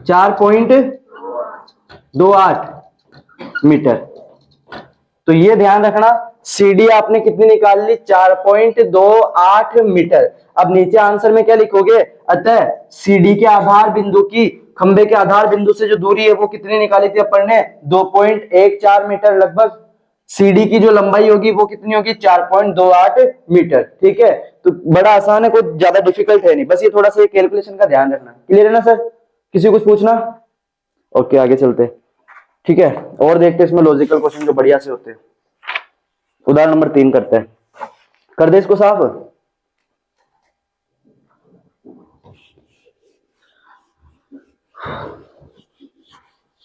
4.28 मीटर। तो ये ध्यान रखना, सीडी आपने कितनी निकाल ली? 4.28 मीटर। अब नीचे आंसर में क्या लिखोगे? अतः सीडी के आधार बिंदु की खंबे के आधार बिंदु से जो दूरी है वो कितनी निकाली थी अपन ने? 2.14 मीटर। लगभग सीडी की जो लंबाई होगी वो कितनी होगी? 4.28 मीटर। ठीक है, तो बड़ा आसान है, कोई ज्यादा डिफिकल्ट है नहीं, बस ये थोड़ा सा कैलकुलेशन का ध्यान रखना। क्लियर है ना सर? किसी को कुछ पूछना? ओके, आगे चलते। ठीक है, और देखते हैं इसमें लॉजिकल क्वेश्चन जो बढ़िया से होते हैं। उदाहरण नंबर 3 करते हैं। कर दे इसको साफ।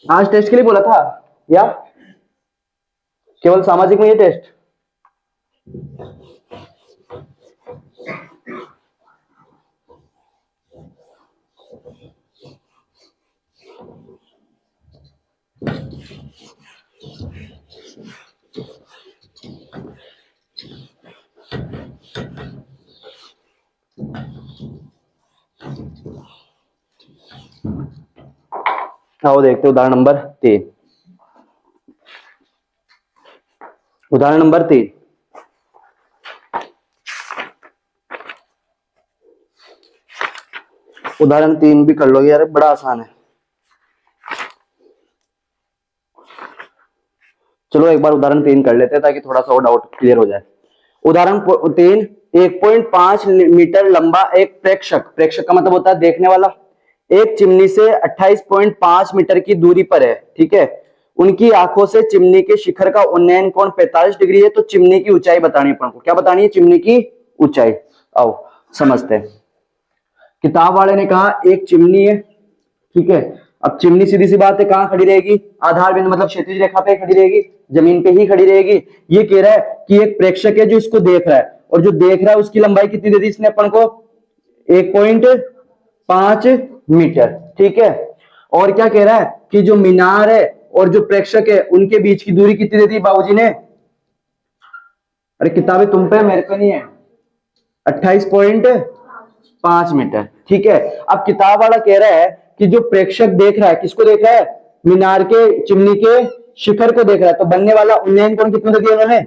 आज टेस्ट के लिए बोला था या केवल सामाजिक में ये टेस्ट? आओ देखते हैं उदाहरण नंबर 3। उदाहरण नंबर 3, उदाहरण 3 भी कर लो यार, बड़ा आसान है। चलो एक बार उदाहरण 3 कर लेते हैं ताकि थोड़ा सा और डाउट क्लियर हो जाए। उदाहरण 3, 1.5 मीटर लंबा एक प्रेक्षक, प्रेक्षक का मतलब होता है देखने वाला, एक चिमनी से 28.5 मीटर की दूरी पर है। ठीक है, उनकी आंखों से चिमनी के शिखर का उन्नयन कोण 45 डिग्री है। तो चिमनी की ऊंचाई बतानी है अपन को। क्या बतानी है? चिमनी की ऊंचाई। आओ समझते हैं। किताब वाले ने कहा एक चिमनी है, ठीक है। अब चिमनी सीधी सी बात है कहां खड़ी रहेगी? आधार बिंदु मतलब क्षैतिज रेखा पे खड़ी रहेगी, जमीन पे ही खड़ी रहेगी। ये कह रहा है कि एक प्रेक्षक है जो इसको देख रहा है, और जो देख रहा है उसकी लंबाई कितनी दे दी इसने अपन को? 1.5 मीटर, ठीक है। और क्या कह रहा है कि जो मीनार है और जो प्रेक्षक है उनके बीच की दूरी कितनी दे दी बाबूजी ने? अरे किताबें तुम पे, मेरे को नहीं है। 28.5 मीटर, ठीक है। अब किताब वाला कह रहा है कि जो प्रेक्षक देख रहा है, किसको देख रहा है? मीनार के, चिमनी के शिखर को देख रहा है। तो बनने वाला उन्नयन कोण कितना दिया उन्होंने?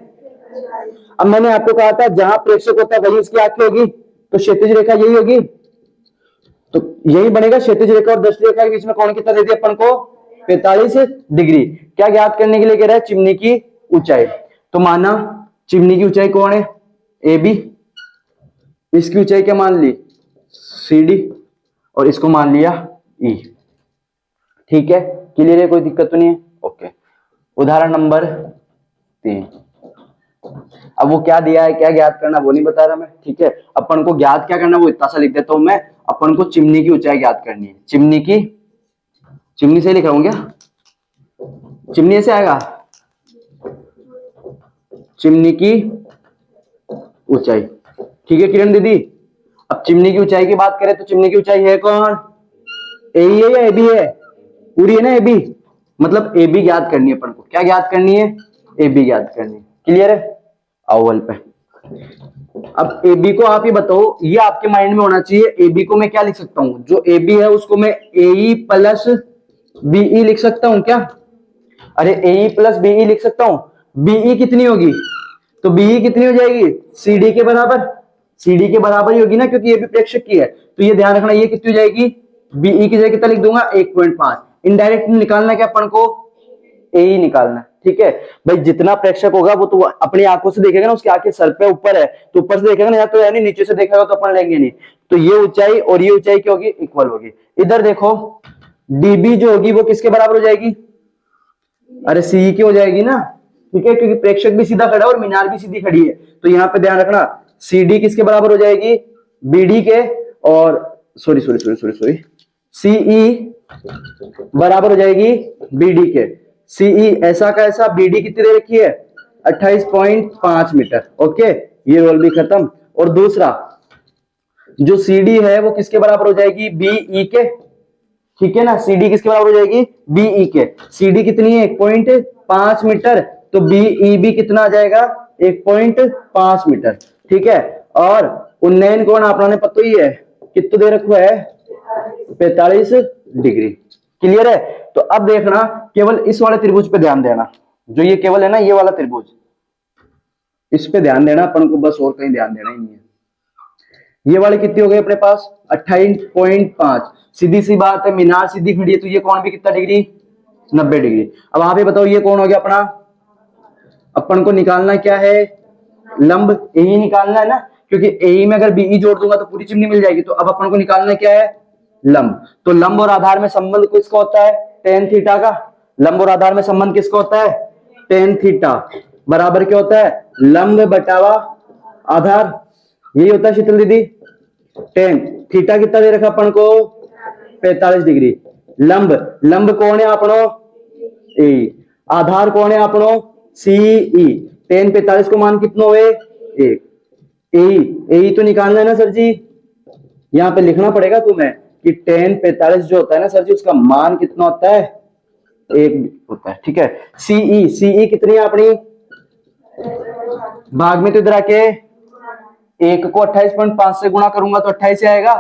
अब मैंने आपको कहा था जहां प्रेक्षक होता है वही उसकी आंखें होगी, तो क्षैतिज रेखा यही होगी, तो यही बनेगा। क्षैतिज रेखा और दृष्टि रेखा के बीच में कोण कितना दे दिया अपन को? 45 डिग्री। क्या ज्ञात करने के लिए कह रहा है? चिमनी की ऊंचाई। तो माना चिमनी की ऊंचाई कौन है? A B. इसकी ऊंचाई क्या मान ली? C D. और इसको मान लिया ई। ठीक है, क्लियर है? कोई दिक्कत तो नहीं है? ओके। उदाहरण नंबर 3। अब वो क्या दिया है, क्या ज्ञात करना वो नहीं बता रहा मैं, ठीक है। अपन को ज्ञात क्या करना वो इतना सा लिख देता हूं मैं। अपन को चिमनी की ऊंचाई ज्ञात करनी है। चिमनी से लिख रहा हूं क्या? चिमनी ऐसे आएगा, चिमनी की ऊंचाई, ठीक है किरण दीदी। अब चिमनी की ऊंचाई की बात करें तो चिमनी की ऊंचाई है कौन? ए है या ए बी है? पूरी है ना ए बी, मतलब ए बी ज्ञात करनी है अपन को। क्या ज्ञात करनी है? ए बी ज्ञात करनी है। क्लियर है? अव्वल पे। अब ए बी को आप ये बताओ, ये आपके माइंड में होना चाहिए। ए बी को मैं क्या लिख सकता हूं? जो ए बी है उसको मैं ए ई प्लस बीई लिख सकता हूं क्या? अरे ए ई प्लस बीई लिख सकता हूं। बीई कितनी होगी? तो बीई कितनी हो जाएगी? सीडी के बराबर। सीडी के बराबर ही होगी ना, क्योंकि ये भी प्रेक्षक की है। तो ये ध्यान रखना, ये कितनी हो जाएगी? बीई की जगह कितना लिख दूंगा? 1.5। इनडायरेक्ट निकालना क्या अपन को? ए ही निकालना, ठीक है भाई। जितना प्रेक्षक होगा वो तो अपनी आंखों से देखेगा ना, उसकी आंखें सर पे ऊपर है तो ऊपर से देखेगा ना, या तो यानी नीचे से देखेगा तो अपन लेंगे नहीं। तो ये ऊंचाई और ये ऊंचाई क्या होगी? इक्वल होगी। इधर देखो डीबी जो होगी वो किसके बराबर हो जाएगी? अरे सी की हो जाएगी ना, ठीक है, क्योंकि प्रेक्षक भी सीधा खड़ा है और मीनार भी सीधी खड़ी है। तो यहाँ पे ध्यान रखना सी डी किसके बराबर हो जाएगी? बीडी के। और सॉरी सीई बराबर हो जाएगी बीडी के। सीई ऐसा का ऐसा, बीडी कितनी दे रखी है? 28.5 मीटर। ओके, ये रोल भी खत्म। और दूसरा जो सीडी है वो किसके बराबर हो जाएगी? बीई के, ठीक है ना। सीडी किसके बराबर हो जाएगी? बीई के। सीडी कितनी है? 1.5 मीटर। तो बीई भी कितना आ जाएगा? 1.5 मीटर, ठीक है। और उन्नयन कोण आपने पता ही है कितना दे रखा है? 45 डिग्री। क्लियर है? तो अब देखना केवल इस वाले त्रिभुज पे ध्यान देना, जो ये केवल है ना, ये वाला त्रिभुज, इस पे ध्यान देना अपन को, बस और कहीं ध्यान देना ही नहीं है। ये वाले कितने हो गए अपने पास? 28.5। सीधी सी बात है, मीनार सीधी खड़ी है तो ये कोण भी कितना डिग्री? 90 डिग्री। अब आप ये बताओ ये कौन हो गया अपना? अपन को निकालना क्या है? लंब। यही निकालना है ना, क्योंकि ए में अगर बीई जोड़ दूंगा तो पूरी चिमनी मिल जाएगी। तो अब अपन को निकालना क्या है? लंब। तो लंब और आधार में संबंध किसका होता है? टेन थीटा का। लंब और आधार में संबंध किसका होता है? टेन थीटा बराबर क्या होता है? लंब बटावा आधार। यही होता है शीतल दीदी। टेन थीटा कितना दे रखा अपन को? 45 डिग्री। लंब कौन है अपनो? ए। आधार कौन है अपनो? सीई। टेन 45 को मान कितना हुए? 1। ए तो निकालना है ना सर जी। यहां पे लिखना पड़ेगा तुम्हें कि टेन 45 जो होता है ना सर जी, उसका मान कितना होता है? 1 होता है, ठीक है। सीई कितनी है अपनी? भाग में तो इधर आके 1 को 28.5 से गुणा करूंगा तो 28 से आएगा।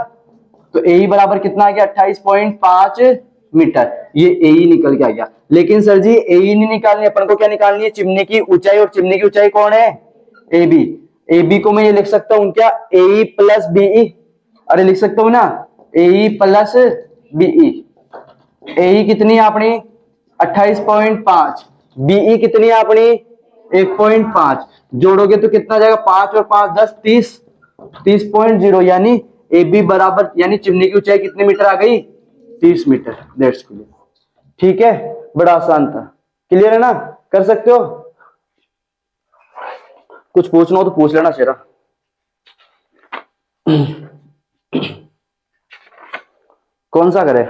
तो ए बराबर कितना आ गया? 28.5 मीटर। ये ए निकल के आ गया। लेकिन सर जी ए नहीं निकालनी, अपन को क्या निकालनी है? चिमनी की ऊंचाई। और चिमनी की ऊंचाई कौन है? A B. ए बी को मैं ये लिख सकता हूं क्या? ए प्लस बीई। अरे लिख सकता हूं ना, ए प्लस बीई। ए कितनी है अपनी? 28.5। बीई कितनी है अपनी? 1.5। जोड़ोगे तो कितना जाएगा? 5 और 5 10 30। 30.0 यानी ए बी बराबर, यानी चिमनी की ऊंचाई कितने मीटर आ गई? 30 मीटर। दैट्स क्लियर, ठीक है। बड़ा आसान था। क्लियर है ना, कर सकते हो। कुछ पूछना हो तो पूछ लेना शेरा। कौन सा करे,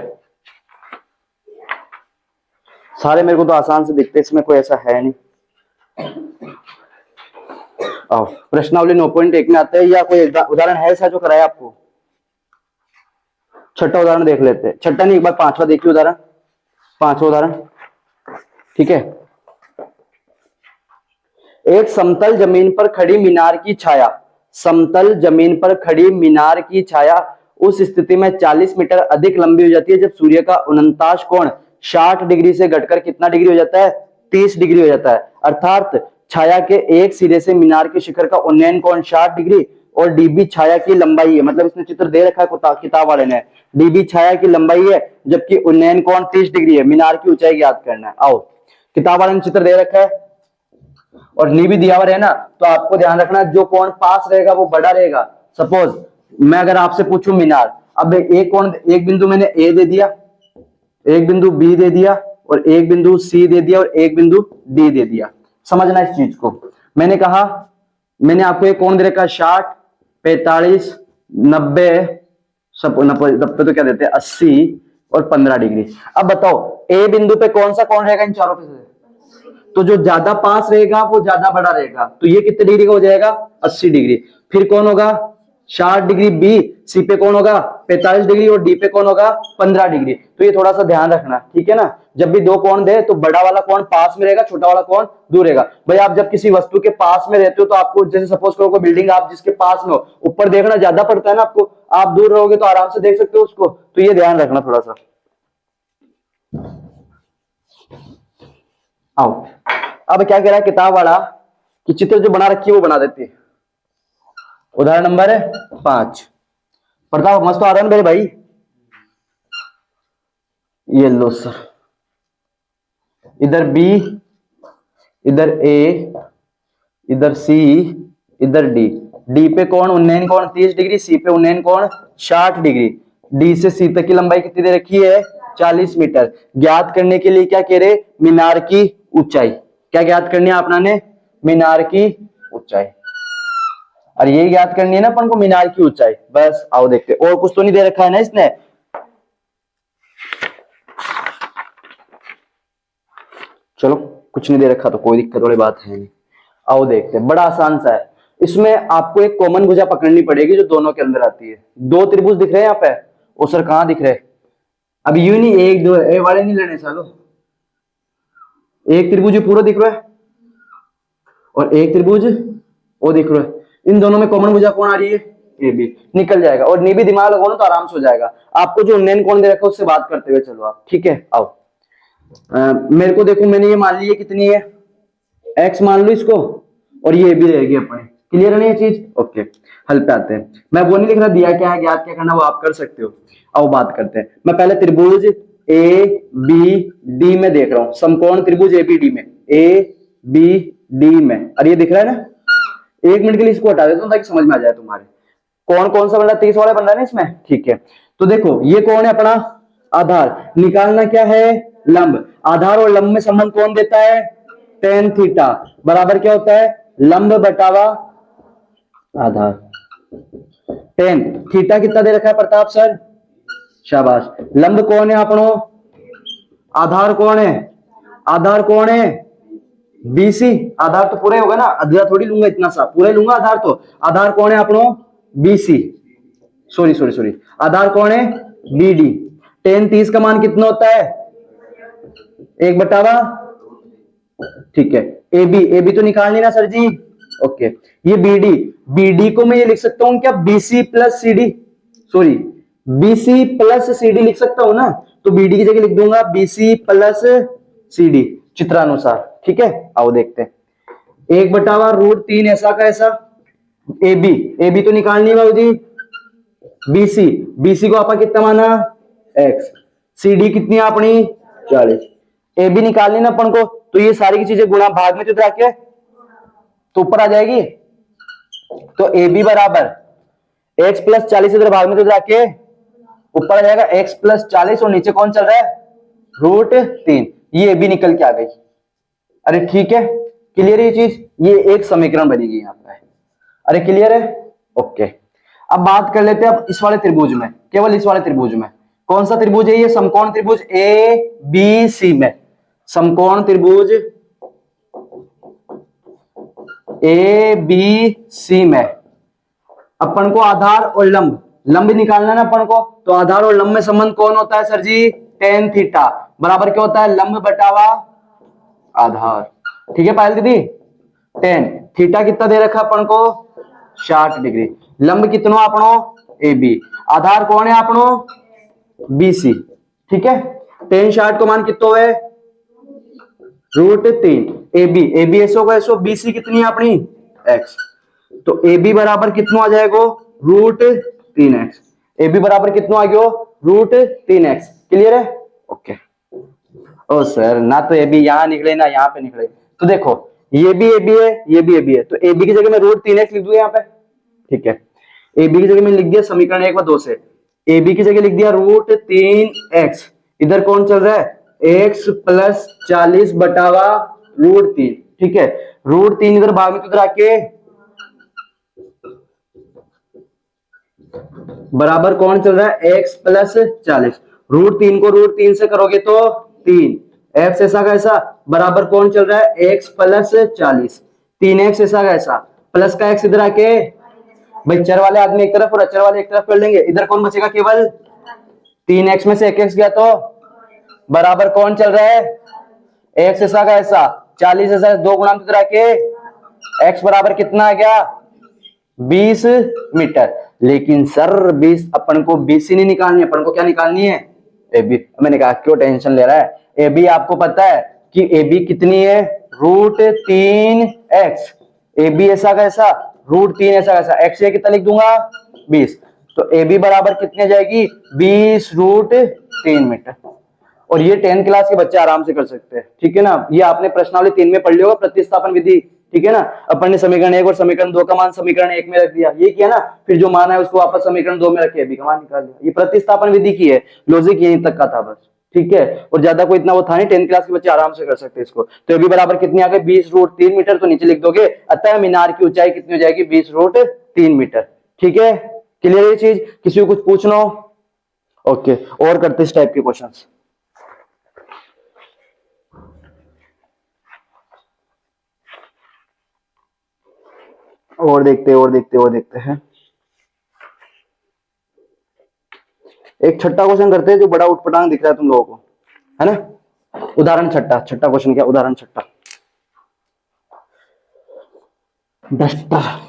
सारे मेरे को तो आसान से दिखते, इसमें कोई ऐसा है नहीं। आओ प्रश्नावली 9.1 में आते हैं, या कोई उदाहरण है ऐसा जो कराया आपको? छठा उदाहरण देख लेते हैं, छठा नहीं एक बार पांचवा देखिए उदाहरण, पांचवा उदाहरण। ठीक है, एक समतल जमीन पर खड़ी मीनार की छाया, समतल जमीन पर खड़ी मीनार की छाया उस स्थिति में 40 मीटर अधिक लंबी हो जाती है जब सूर्य का उनताश कोण 60 डिग्री से घटकर कितना डिग्री हो जाता है, 30 डिग्री हो जाता है। अर्थात छाया के एक सिरे से मीनार के शिखर का उन्नयन कोण 60 डिग्री और डीबी छाया की लंबाई है, मतलब इसमें चित्र दे रखा है किताब वाले ने, डीबी छाया की लंबाई है जबकि उन्नयन कोण 30 डिग्री है, मीनार की ऊंचाई ज्ञात करना है। आओ किताब वाले ने चित्र दे रखा है और नी भी दिया हुआ है ना, तो आपको ध्यान रखना जो कोण पास रहेगा वो बड़ा रहेगा। सपोज मैं अगर आपसे पूछूं मीनार, अब एक कोण, एक बिंदु मैंने ए दे दिया, एक बिंदु बी दे दिया और एक बिंदु सी दे दिया और एक बिंदु डी दे दिया। समझना इस चीज को, मैंने कहा मैंने आपको एक कोण दे रखा 60, 45, 90, सब 90 तो क्या देते हैं 80 और 15 डिग्री। अब बताओ ए बिंदु पे कौन सा कोण रहेगा इन चारों पे से? तो जो ज्यादा पास रहेगा वो ज्यादा बड़ा रहेगा, तो ये कितने डिग्री का हो जाएगा 80 डिग्री। फिर कौन होगा 60 डिग्री बी, सी पे कौन होगा 45 डिग्री और डी पे कौन होगा 15 डिग्री। तो ये थोड़ा सा ध्यान रखना, ठीक है ना। जब भी दो कोण दे तो बड़ा वाला कोण पास में रहेगा, छोटा वाला कोण दूर रहेगा। भाई आप जब किसी वस्तु के पास में रहते हो तो आपको, जैसे सपोज करो कोई बिल्डिंग आप जिसके पास में हो, ऊपर देखना ज्यादा पड़ता है ना आपको, आप दूर रहोगे तो आराम से देख सकते हो उसको, तो ये ध्यान रखना थोड़ा सा। आओ अब क्या कह रहा है किताब वाला कि चित्र जो बना रखी है वो बना देती है। उदाहरण नंबर 5, प्रताप मस्त आ रहा है मेरे भाई, ये लो सर, इधर बी, इधर ए, इधर सी, इधर डी। डी पे कोण उन्नयन कोण 30 डिग्री, सी पे उन्नयन कोण 60 डिग्री। डी से सी तक की लंबाई कितनी दे रखी है 40 मीटर। ज्ञात करने के लिए क्या कह रहे, मीनार की ऊंचाई। क्या ज्ञात करनी है आपने, मीनार की ऊंचाई। और ये ज्ञात करनी है ना अपन को मीनार की ऊंचाई। बस आओ देखते, और कुछ तो नहीं दे रखा है ना इसने। चलो कुछ नहीं दे रखा तो कोई दिक्कत वाली बात है नहीं। आओ देखते, बड़ा आसान सा है। इसमें आपको एक कॉमन भुजा पकड़नी पड़ेगी जो दोनों के अंदर आती है। दो त्रिभुज दिख रहे हैं यहाँ पे, वो सर कहां दिख रहे, अब यूं नहीं एक दो ए वाले नहीं लेने सालो, एक त्रिभुज पूरा दिख रहा है और एक त्रिभुज वो दिख रहा है, इन दोनों में कॉमन भुजा कौन आ रही है, ए बी। निकल जाएगा, और नी भी दिमाग लगाओ ना तो आराम से हो जाएगा। आपको जो उन्नयन कोण दे रखा है उससे बात करते हुए चलो आप, ठीक है। आओ मेरे को देखो, मैंने ये मान ली है कितनी है x मान लो इसको, और ये भी रहेगी अपने। क्लियर है ना ये चीज, ओके। हल पे आते हैं, मैं वो नहीं लिख रहा दिया क्या है ज्ञात क्या करना वो आप कर सकते हो। आओ बात करते हैं, मैं पहले त्रिभुज ए बी डी में देख रहा हूं, समकोण त्रिभुज ए बी डी में, ए बी डी में, और ये दिख रहा है ना। एक मिनट के लिए इसको हटा देता हूं ताकि समझ में आ जाए तुम्हारे। कौन कौन सा बन रहा है, 30 वाला बन रहा है ना इसमें, ठीक है। तो देखो ये कौन है अपना आधार, निकालना क्या है लंब। आधार और लंब में संबंध कौन देता है, tan थीटा बराबर क्या होता है लंब बटावा आधार। tan थीटा कितना दे रखा है प्रताप सर, शाबाश। लंब कौन है अपनो, आधार कौन है, आधार कौन है बीसी। आधार तो पूरा होगा ना, आधा थोड़ी लूंगा, इतना सा पूरा लूंगा आधार। तो आधार कौन है अपनो बीसी, सॉरी सॉरी सॉरी, आधार कौन है बीडी। tan 30 का मान कितना होता है 1/, ठीक है। ए बी तो निकालनी ना सर जी, ओके। ये बीडी, बीडी को मैं ये लिख सकता हूं क्या BC plus CD, sorry BC plus CD लिख सकता हूं ना, तो बीडी की जगह लिख दूंगा बीसी प्लस सीडी चित्रानुसार, ठीक है। आओ देखते हैं, 1/√3 ऐसा का ऐसा। ए बी तो निकालनी है बाबूजी, बीसी, बीसी को आपा कितना माना x, सीडी कितनी है अपनी 40। ए बी निकालनी ना अपन को, तो ये सारी की चीजें गुणा भाग में चुरा के तो ऊपर आ जाएगी। तो ए बी बराबर x प्लस 40 इधर भाग में चुरा के ऊपर आ जाएगा x प्लस 40, और नीचे कौन चल रहा है √3। ये ए बी निकल के आ गई, अरे ठीक है, क्लियर है ये चीज, ये एक समीकरण बनेगी यहाँ पे। अरे क्लियर है, ओके। अब बात कर लेते हैं अब इस वाले त्रिभुज में, केवल इस वाले त्रिभुज में। कौन सा त्रिभुज है ये? समकोण त्रिभुज ए बी सी में, समकोण त्रिभुज ए बी सी में अपन को आधार और लंब, लंब निकालना है ना अपन को, तो आधार और लंब में संबंध कौन होता है सर जी? टेन थीटा बराबर क्या होता है? लंब बटावा आधार। ठीक है पायल दीदी, टेन थीटा कितना दे रखा अपन को? 60 डिग्री। लंब कितनो अपनो? A B. आधार कौन है अपनो? B C. ठीक है, टेन 60 को मान कितो है? √3। ए बी ऐसो का ऐसो, बी सी कितनी है अपनी? एक्स। तो ए बी बराबर कितना आ जाएगा? √3x। ए बी बराबर कितना आ गया? √3x। क्लियर है, ओके। ओ सर, ना तो ए बी यहां निकले ना यहां पे निकले, तो देखो ये भी ए बी है, ये भी ए बी है, तो ए बी की जगह मैं √3x लिख दूं यहाँ पे। ठीक है, ए बी की जगह मैंने लिख दिया समीकरण 1 व 2 से, ए बी की जगह लिख दिया √3x। इधर कौन चल रहा है? x + 40 बटावा √3। ठीक है, √3 इधर भाग में तो इधर आके बराबर कौन चल रहा है? x + 40। √3 को √3 से करोगे तो 3, x ऐसा कैसा बराबर कौन चल रहा है? x + 40। 3x ऐसा कैसा, प्लस का x इधर आके, भाई चर वाले आदमी एक तरफ और अचर वाले एक तरफ कर लेंगे, इधर कौन बचेगा? केवल 3x में से 1x गया तो बराबर कौन चल रहा है? x ऐसा कैसा 40 ऐसा, 2 गुणा इधर आके x बराबर कितना आ गया? 20 मीटर। लेकिन सर 20 अपन को बीसी नहीं निकालनी है, अपन को क्या निकालनी है? A B. मैंने कहा क्यों टेंशन ले रहा है, ए बी आपको पता है कि ए बी कितनी है? √3x। ए बी ऐसा कैसा, √3 ऐसा कैसा, एक्स ये कितना लिख दूंगा? 20। तो ए बी बराबर कितनी जाएगी? 20 √3 मीटर। और ये 10th क्लास के बच्चे आराम से कर सकते हैं। ठीक है ना, ये आपने प्रश्नावली 3 में पढ़ लिया होगा, प्रतिस्थापन विधि। ठीक है ना, अपन ने समीकरण 1 और समीकरण 2 का मान समीकरण 1 में रख दिया, ये किया ना, फिर जो मान है उसको वापस समीकरण 2 में रखे, बी का मान निकाल दिया। ये प्रतिस्थापन विधि की है, लॉजिक यहीं तक का था बस। ठीक है, और ज्यादा कोई इतना वो था नहीं, 10th क्लास के बच्चे आराम से कर सकते हैं इसको। तो अभी बराबर कितनी आ गई? 20 √3 मीटर। तो नीचे लिख दोगे, अतः मीनार की ऊंचाई कितनी हो जाएगी? 20 √3 मीटर। ठीक है, क्लियर ये चीज? किसी को कुछ पूछना हो? ओके, और करते इस टाइप के क्वेश्चन। और देखते हैं। एक छठा क्वेश्चन करते हैं जो बड़ा उठपटांग दिख रहा है तुम लोगों को, है ना? उदाहरण छठा। छठा क्वेश्चन क्या? उदाहरण छठा। डस्टर।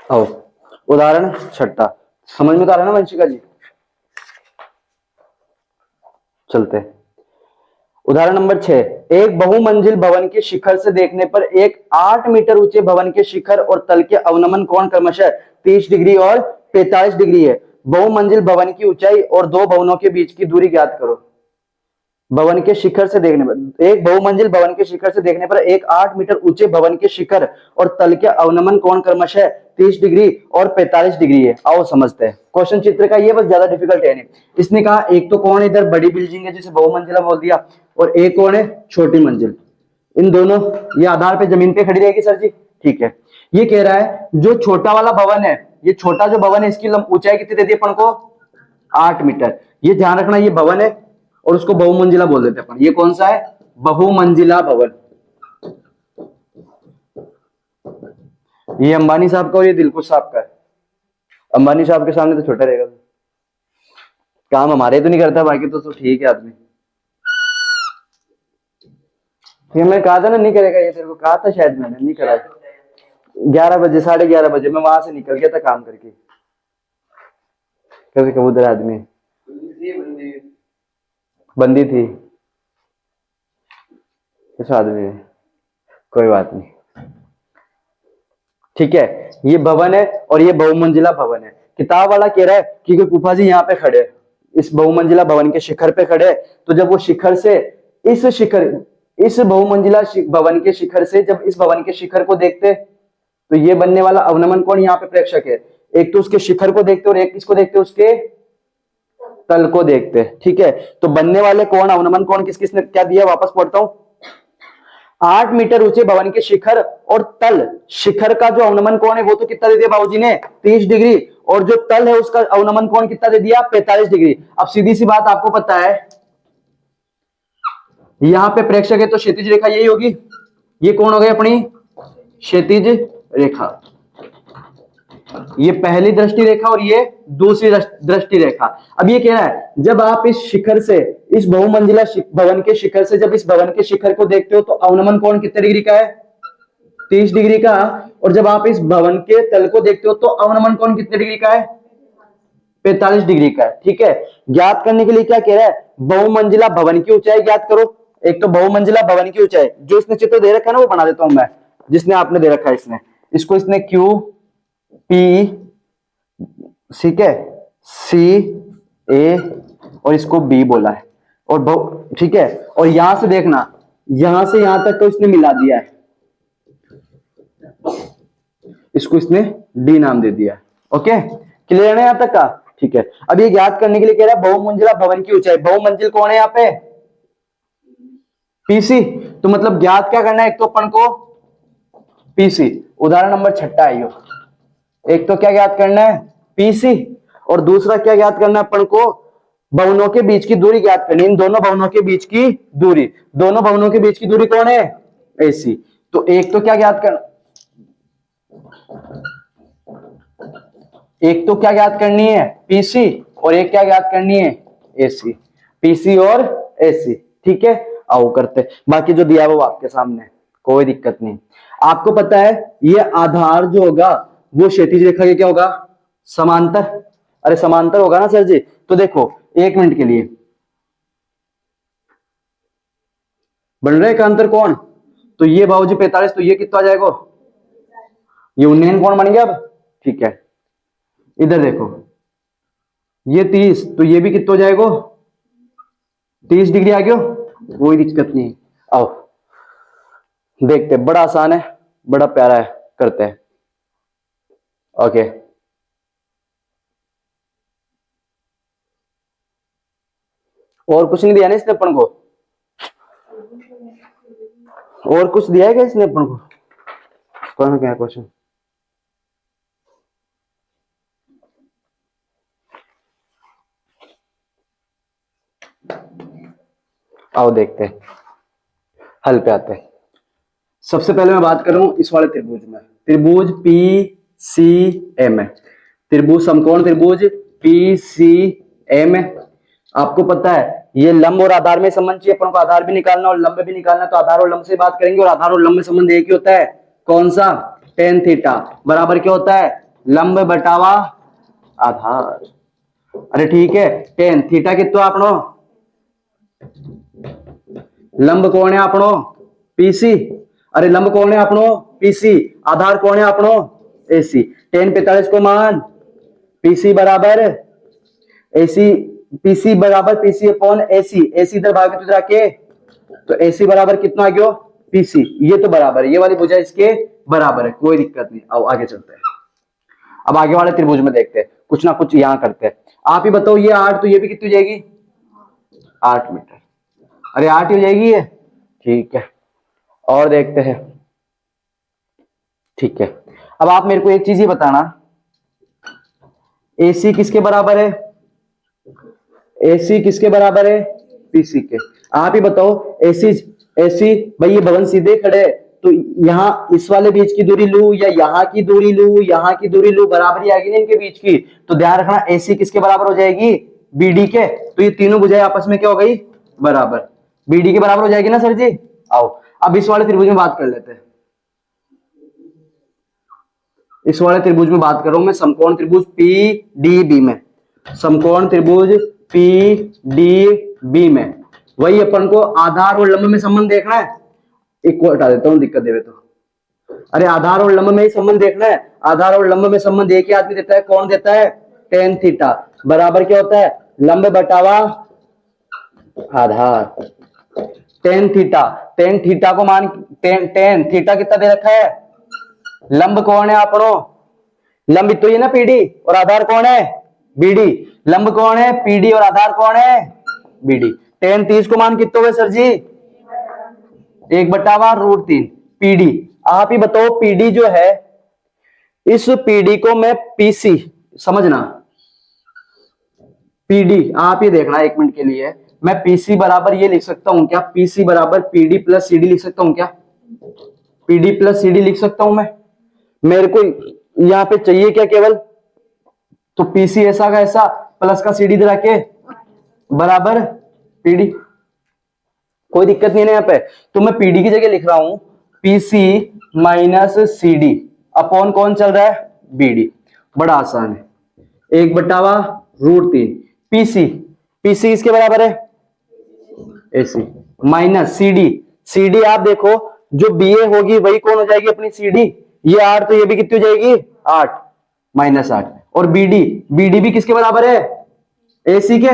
आओ, उदाहरण छठा। समझ में तो आ रहा है ना वंशिका जी? चलते हैं। उदाहरण नंबर 6। एक बहुमंजिल भवन के शिखर से देखने पर एक 8 मीटर ऊंचे भवन के शिखर और तल के अवनमन कोण क्रमशः 30 डिग्री और 45 डिग्री है। बहुमंजिल भवन की ऊंचाई और दो भवनों के बीच की दूरी ज्ञात करो। भवन के शिखर से देखने पर, एक बहुमंजिल भवन के शिखर से देखने पर एक 8 मीटर ऊंचे भवन के शिखर और तल के अवनमन कोण क्रमशः 30 डिग्री और 45 डिग्री है। आओ समझते हैं। क्वेश्चन चित्र का ये बस ज्यादा डिफिकल्ट है नहीं। इसने कहा एक तो कौन है इधर बड़ी बिल्डिंग है जिसे बहुमंजिला बोल दिया, और एक कौन है छोटी मंजिल। इन दोनों ये आधार पे जमीन पे खड़ी रहेगी सर जी। ठीक है, ये कह रहा है जो छोटा वाला भवन है, ये छोटा जो भवन है इसकी ऊंचाई कितनी देती है अपन को? 8 मीटर। ये ध्यान रखना, ये भवन है और उसको बहुमंजिला बोल देते हैं अपन। ये कौन सा है? बहुमंजिला भवन। ये अंबानी साहब का और ये दिलकुश साहब का है। अंबानी साहब के सामने तो छोटा रहेगा, काम हमारे तो नहीं करता, बाकी तो ठीक है आदमी। ये मैं कहा था ना नहीं करेगा, ये तेरे को कहा था शायद, मैंने नहीं करा। 11 बजे 11:30 बजे मैं वहां से निकल गया था काम करके। कैसे कबूतर आदमी? बंदी थी किस आदमी है? कोई बात नहीं, ठीक है। ये भवन है और ये बहुमंजिला भवन है। किताब वाला कह रहा है कि फूफा जी यहाँ पे खड़े, इस बहुमंजिला भवन के शिखर पे खड़े, तो जब वो शिखर से इस शिखर, इस बहुमंजिला भवन के शिखर से जब इस भवन के शिखर को देखते, तो ये बनने वाला अवनमन कोण यहाँ पे प्रेक्षक है। एक तो उसके शिखर को देखते और एक किसको देखते, उसके तल को देखते, ठीक है। तो बनने वाले कोण, अवनमन कोण किस किसने क्या दिया, वापस पढ़ता हूं। 8 मीटर ऊंचे भवन के शिखर और तल, शिखर का जो अवनमन कोण है वो तो कितना दे दिया बाबूजी ने, 30 डिग्री, और जो तल है उसका अवनमन कोण कितना दे दिया, 45 डिग्री। अब सीधी सी बात आपको पता है, यहां पे प्रेक्षक है तो क्षैतिज रेखा यही होगी, ये कौन हो गई अपनी क्षैतिज रेखा, ये पहली दृष्टि रेखा और ये दूसरी दृष्टि रेखा। अब ये कह रहा है जब आप इस शिखर से, इस बहुमंजिला भवन के शिखर से जब इस भवन के शिखर को देखते हो तो अवनमन कोण कितने डिग्री का है, 30 डिग्री का, और जब आप इस भवन के तल को देखते हो तो अवनमन कोण कितने डिग्री का है, 45 डिग्री का है, ठीक है। ज्ञात करने के लिए क्या कह रहा है, बहुमंजिला भवन की ऊंचाई ज्ञात करो। एक तो बहुमंजिला भवन की ऊंचाई, जो इसने चित्र दे रखा है ना वो बना देता हूं मैं, जिसने आपने दे रखा है इसने, इसको इसने क्यू पी, ठीक है, सी ए और इसको बी बोला है, और ठीक है, और यहां से देखना, यहां से यहां तक तो इसने मिला दिया है, इसको इसने डी नाम दे दिया है। ओके, क्लियर है यहां तक का, ठीक है। अब ये ज्ञात करने के लिए कह रहा है बहुमंजिला भवन की ऊंचाई, बहुमंजिल कौन है यहाँ पे, पीसी, तो मतलब ज्ञात क्या करना है, एक तो अपन को पीसी, उदाहरण नंबर 6 आइयो, एक तो क्या ज्ञात करना है पीसी, और दूसरा क्या ज्ञात करना है अपन को, भवनों के बीच की दूरी ज्ञात करनी, इन दोनों भवनों के बीच की दूरी, दोनों भवनों के बीच की दूरी कौन है, एसी। तो एक तो क्या ज्ञात करना, एक तो क्या ज्ञात करनी है पीसी, और एक क्या ज्ञात करनी है एसी, पीसी और एसी, ठीक है। आओ करते, बाकी जो दिया वो आपके सामने, कोई दिक्कत नहीं। आपको पता है ये आधार जो होगा वो क्षैतिज रेखा के क्या होगा, समांतर, अरे समांतर होगा ना सर जी। तो देखो 1 मिनट के लिए बन रहा है का अंतर कौन, तो ये बाबूजी 45, तो ये कितना आ जाएगा, ये उन्नयन कौन बन गया अब, ठीक है। इधर देखो ये 30, तो ये भी कितना हो जाएगा, 30 डिग्री आ गया, कोई दिक्कत नहीं। आओ देखते, बड़ा आसान है, बड़ा प्यारा है, करते हैं। ओके, और कुछ नहीं दिया ना इसने अपन को, और कुछ दिया है क्या इसने अपन को, कौन क्या क्वेश्चन, आओ देखते हैं, हल पे आते हैं। सबसे पहले मैं बात कर रहा हूं इस वाले त्रिभुज में, त्रिभुज पी सी एम है, त्रिभुज समकोण त्रिभुज पी सी एम है। आपको पता है ये लंब और आधार में संबंध चाहिए अपन को, आधार भी निकालना और लंब भी निकालना, तो आधार और लंब से बात करेंगे, और आधार और लंब में संबंध एक ही होता है, कौन सा, टेन थीटा बराबर क्या होता है, लंब बटावा आधार। अरे ठीक है, टेन थीटा कितना आपनो, लंब कौन है आपनो पीसी, अरे लंब कौन है आपनो पीसी, आधार कौन है आपनो एसी। टेन 45 को मान पीसी बराबर एसी, पीसी बराबर पीसी अपॉन एसी, एसी इधर भाग इधर आके, तो एसी बराबर कितना आ गया पीसी, ये तो बराबर है, ये वाली भुजा इसके बराबर है, कोई दिक्कत नहीं। आओ आगे चलते हैं, अब आगे वाले त्रिभुज में देखते हैं, कुछ ना कुछ यहां करते हैं। आप ही बताओ ये 8, तो ये भी कितनी हो जाएगी 8 मीटर, अरे 8 ही हो जाएगी ये, ठीक है। और देखते हैं, ठीक है। अब आप मेरे को एक चीज ही बताना, एसी किसके बराबर है, एसी किसके बराबर है पीसी के, आप ही बताओ। एसी, एसी भाई ये भवन सीधे खड़े है, तो यहां इस वाले बीच की दूरी लू या यहाँ की दूरी लू, यहाँ की दूरी लू, बराबरी आएगी ना इनके बीच की, तो ध्यान रखना एसी किसके बराबर हो जाएगी बीडी के, तो ये तीनों भुजाएं आपस में क्या हो गई बराबर, बीडी के बराबर हो जाएगी ना सर जी। आओ अब इस वाले त्रिभुज में बात कर लेते हैं, इस वाले त्रिभुज में बात कर रहा हूं मैं, समकोण त्रिभुज पी डी बी में। समकोण त्रिभुज पी डी बी में वही अपन को आधार और लंब में संबंध देखना है। एक को हटा देता हूं दिक्कत देवे तो। अरे आधार और लंब में ही संबंध देखना है। आधार और लंब में संबंध एक ही आदमी देता है। कौन देता है? टेन थीटा बराबर क्या होता है? लंब बटावा आधार। टेन थीटा, टेन थीटा को मान टेन थीटा कितना दे रखा है? लंब कौन है आपनो? लंब तो ये ना पीडी, और आधार कौन है? बीडी। लंब कौन है? पीडी, और आधार कौन है? बीडी। टेन 30 को मान कितने हुए सर जी? 1/√3 पीडी। आप ही बताओ पीडी जो है, इस पीडी को मैं पीसी समझना, पीडी आप ही देखना एक मिनट के लिए, मैं पीसी बराबर ये लिख सकता हूं क्या? पीसी बराबर पीडी प्लस सीडी लिख सकता हूं क्या? पीडी प्लस सीडी लिख सकता हूं मैं। मेरे को यहां पे चाहिए क्या केवल? तो पीसी ऐसा का ऐसा प्लस का सीडी दे रखे बराबर पीडी, कोई दिक्कत नहीं है यहाँ पे। तो मैं पीडी की जगह लिख रहा हूं पीसी माइनस सीडी अपॉन कौन चल रहा है? बीडी। बड़ा आसान है, 1/√3 पीसी। पीसी किसके बराबर है? AC minus CD. सीडी आप देखो जो बीए होगी वही कौन हो जाएगी? अपनी सीडी। ये 8 तो ये भी कितनी हो जाएगी? 8 माइनस 8। और बीडी, बीडी भी किसके बराबर है? एसी के।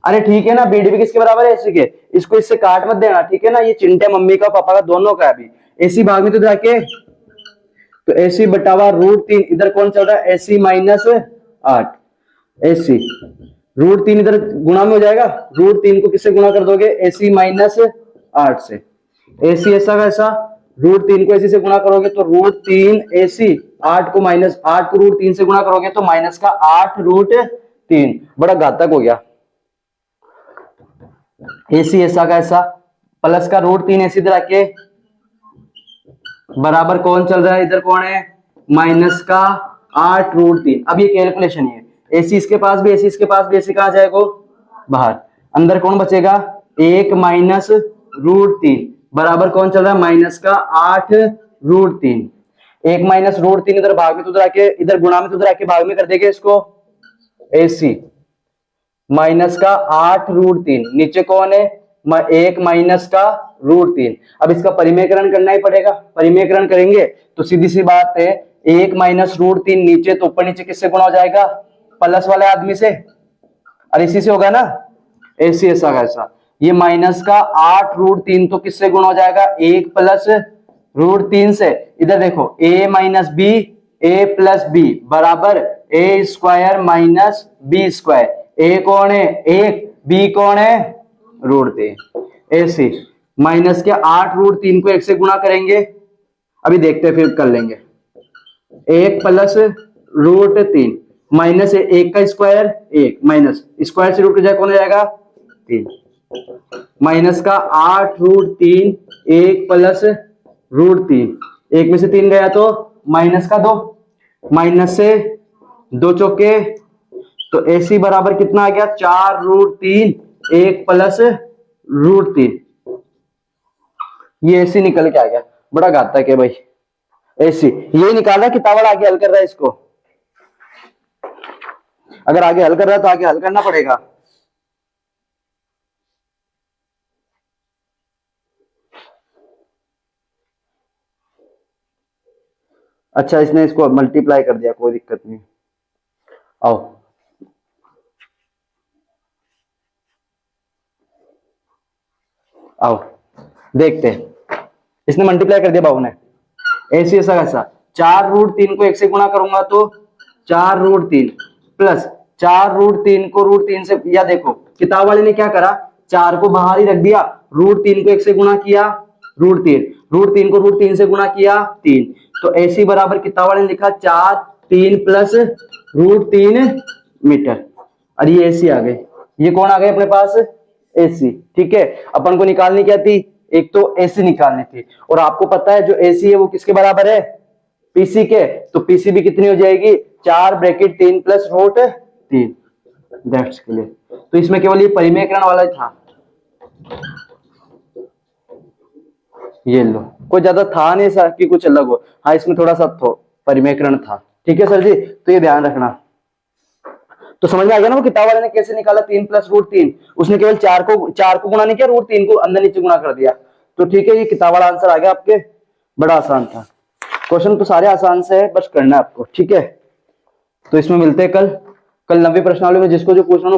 अरे ठीक है ना, बीडी भी किसके बराबर है? एसी के। इसको इससे काट मत देना, ठीक है ना? ये चिंटे मम्मी का पापा का दोनों का है। अभी एसी भाग में तो जाके, तो एसी बटावा √3 इधर कौन चल रहा है? AC minus 8। एसी √3 इधर गुणा में हो जाएगा। √3 को किससे गुणा कर दोगे? एसी माइनस 8 से। एसी ऐसा का ऐसा, √3 को एसी से गुणा करोगे तो √3 एसी, 8 को माइनस 8 को √3 से गुणा करोगे तो माइनस का 8√3। बड़ा घातक हो गया। एसी ऐसा का ऐसा प्लस का √3 एसी इधर आके बराबर कौन चल रहा है? इधर कौन है? माइनस का 8√3। अब ये कैलकुलेशन है, एसी इसके पास भी, एसी इसके पास भी, एसी कहां जाएगा? बाहर। अंदर कौन बचेगा? 1 माइनस √3 बराबर कौन चल रहा है? माइनस का 8√3। 1 माइनस √3 इधर भाग में तो उधर आके, इधर गुणा में तो उधर आके भाग में कर देंगे इसको। एसी माइनस का 8√3, नीचे कौन है? 1 माइनस का √3। अब इसका परिमेयकरण करना ही पड़ेगा। परिमेयकरण करेंगे तो सीधी सी बात है, 1 माइनस √3 नीचे तो ऊपर नीचे किससे गुणा हो जाएगा? प्लस वाले आदमी से। और इसी से होगा ना, ऐसी ऐसा कैसा। ये माइनस का 8√3 तो किससे गुणा हो जाएगा? 1 प्लस √3 से। इधर देखो a minus b, a plus b बराबर a square minus b square. A कौन है? 1, बी कौन है? √3। ऐसे माइनस के 8√3 को 1 से गुणा करेंगे। अभी देखते हैं, फिर कर लेंगे। 1 प्लस √3 माइनस 1 का स्क्वायर 1 माइनस स्क्वायर से रूट जाए कौन हो जाएगा? 3 माइनस का 8√3 1 प्लस √3, 1 में से 3 गया तो माइनस का 2, माइनस से 2 चौके, तो एसी बराबर कितना आ गया? 4√3 1 प्लस √3। ये एसी निकल के आ गया। बड़ा घातक है भाई एसी। ये निकाला कि तावड़ आगे हल कर रहा है इसको? अगर आगे हल कर रहा है तो आगे हल करना पड़ेगा। अच्छा, इसने इसको मल्टीप्लाई कर दिया, कोई दिक्कत नहीं। आओ आओ देखते हैं। इसने मल्टीप्लाई कर दिया बाबू ने। ऐसी ऐसा कैसा? 4√3 को 1 से गुणा करूंगा तो 4√3 प्लस 4√3 को √3 से, या देखो किताब वाले ने क्या करा, 4 को बाहर ही रख दिया, √3 को 1 से गुणा किया √3, √3 को √3 से गुणा किया 3। तो ऐसी बराबर किताब वाले ने लिखा 4 3 प्लस √3 मीटर। और ये एसी आ गई। ये कौन आ गए अपने पास? एसी। ठीक है, अपन को निकालनी क्या थी? एक तो एसी निकालनी थी, और आपको पता है जो एसी है वो किसके बराबर है? पीसी के। तो पीसी भी कितनी हो जाएगी? 4 ब्रैकेट 3 प्लस √3 दैट्स क्लियर। तो इसमें केवल ये परिमेयकरण वाला ही था। ये लो, कोई ज्यादा था नहीं ऐसा कि कुछ अलग हो। हाँ, इसमें थोड़ा सा तो परिमेयकरण था। ठीक है सर जी, तो ये ध्यान रखना। तो समझ में आ गया ना वो किताब वाले ने कैसे निकाला 3 + √3। उसने केवल 4 को गुणा नहीं किया, √3 को अंदर नीचे गुणा कर दिया। तो ठीक है, ये किताब वाला आंसर आ गया आपके, बड़ा आसान था। क्वेश्चन तो सारे आसान से है, बस करना है आपको, ठीक है। तो इसमें मिलते हैं कल 90 प्रश्नावली में जिसको जो पूछना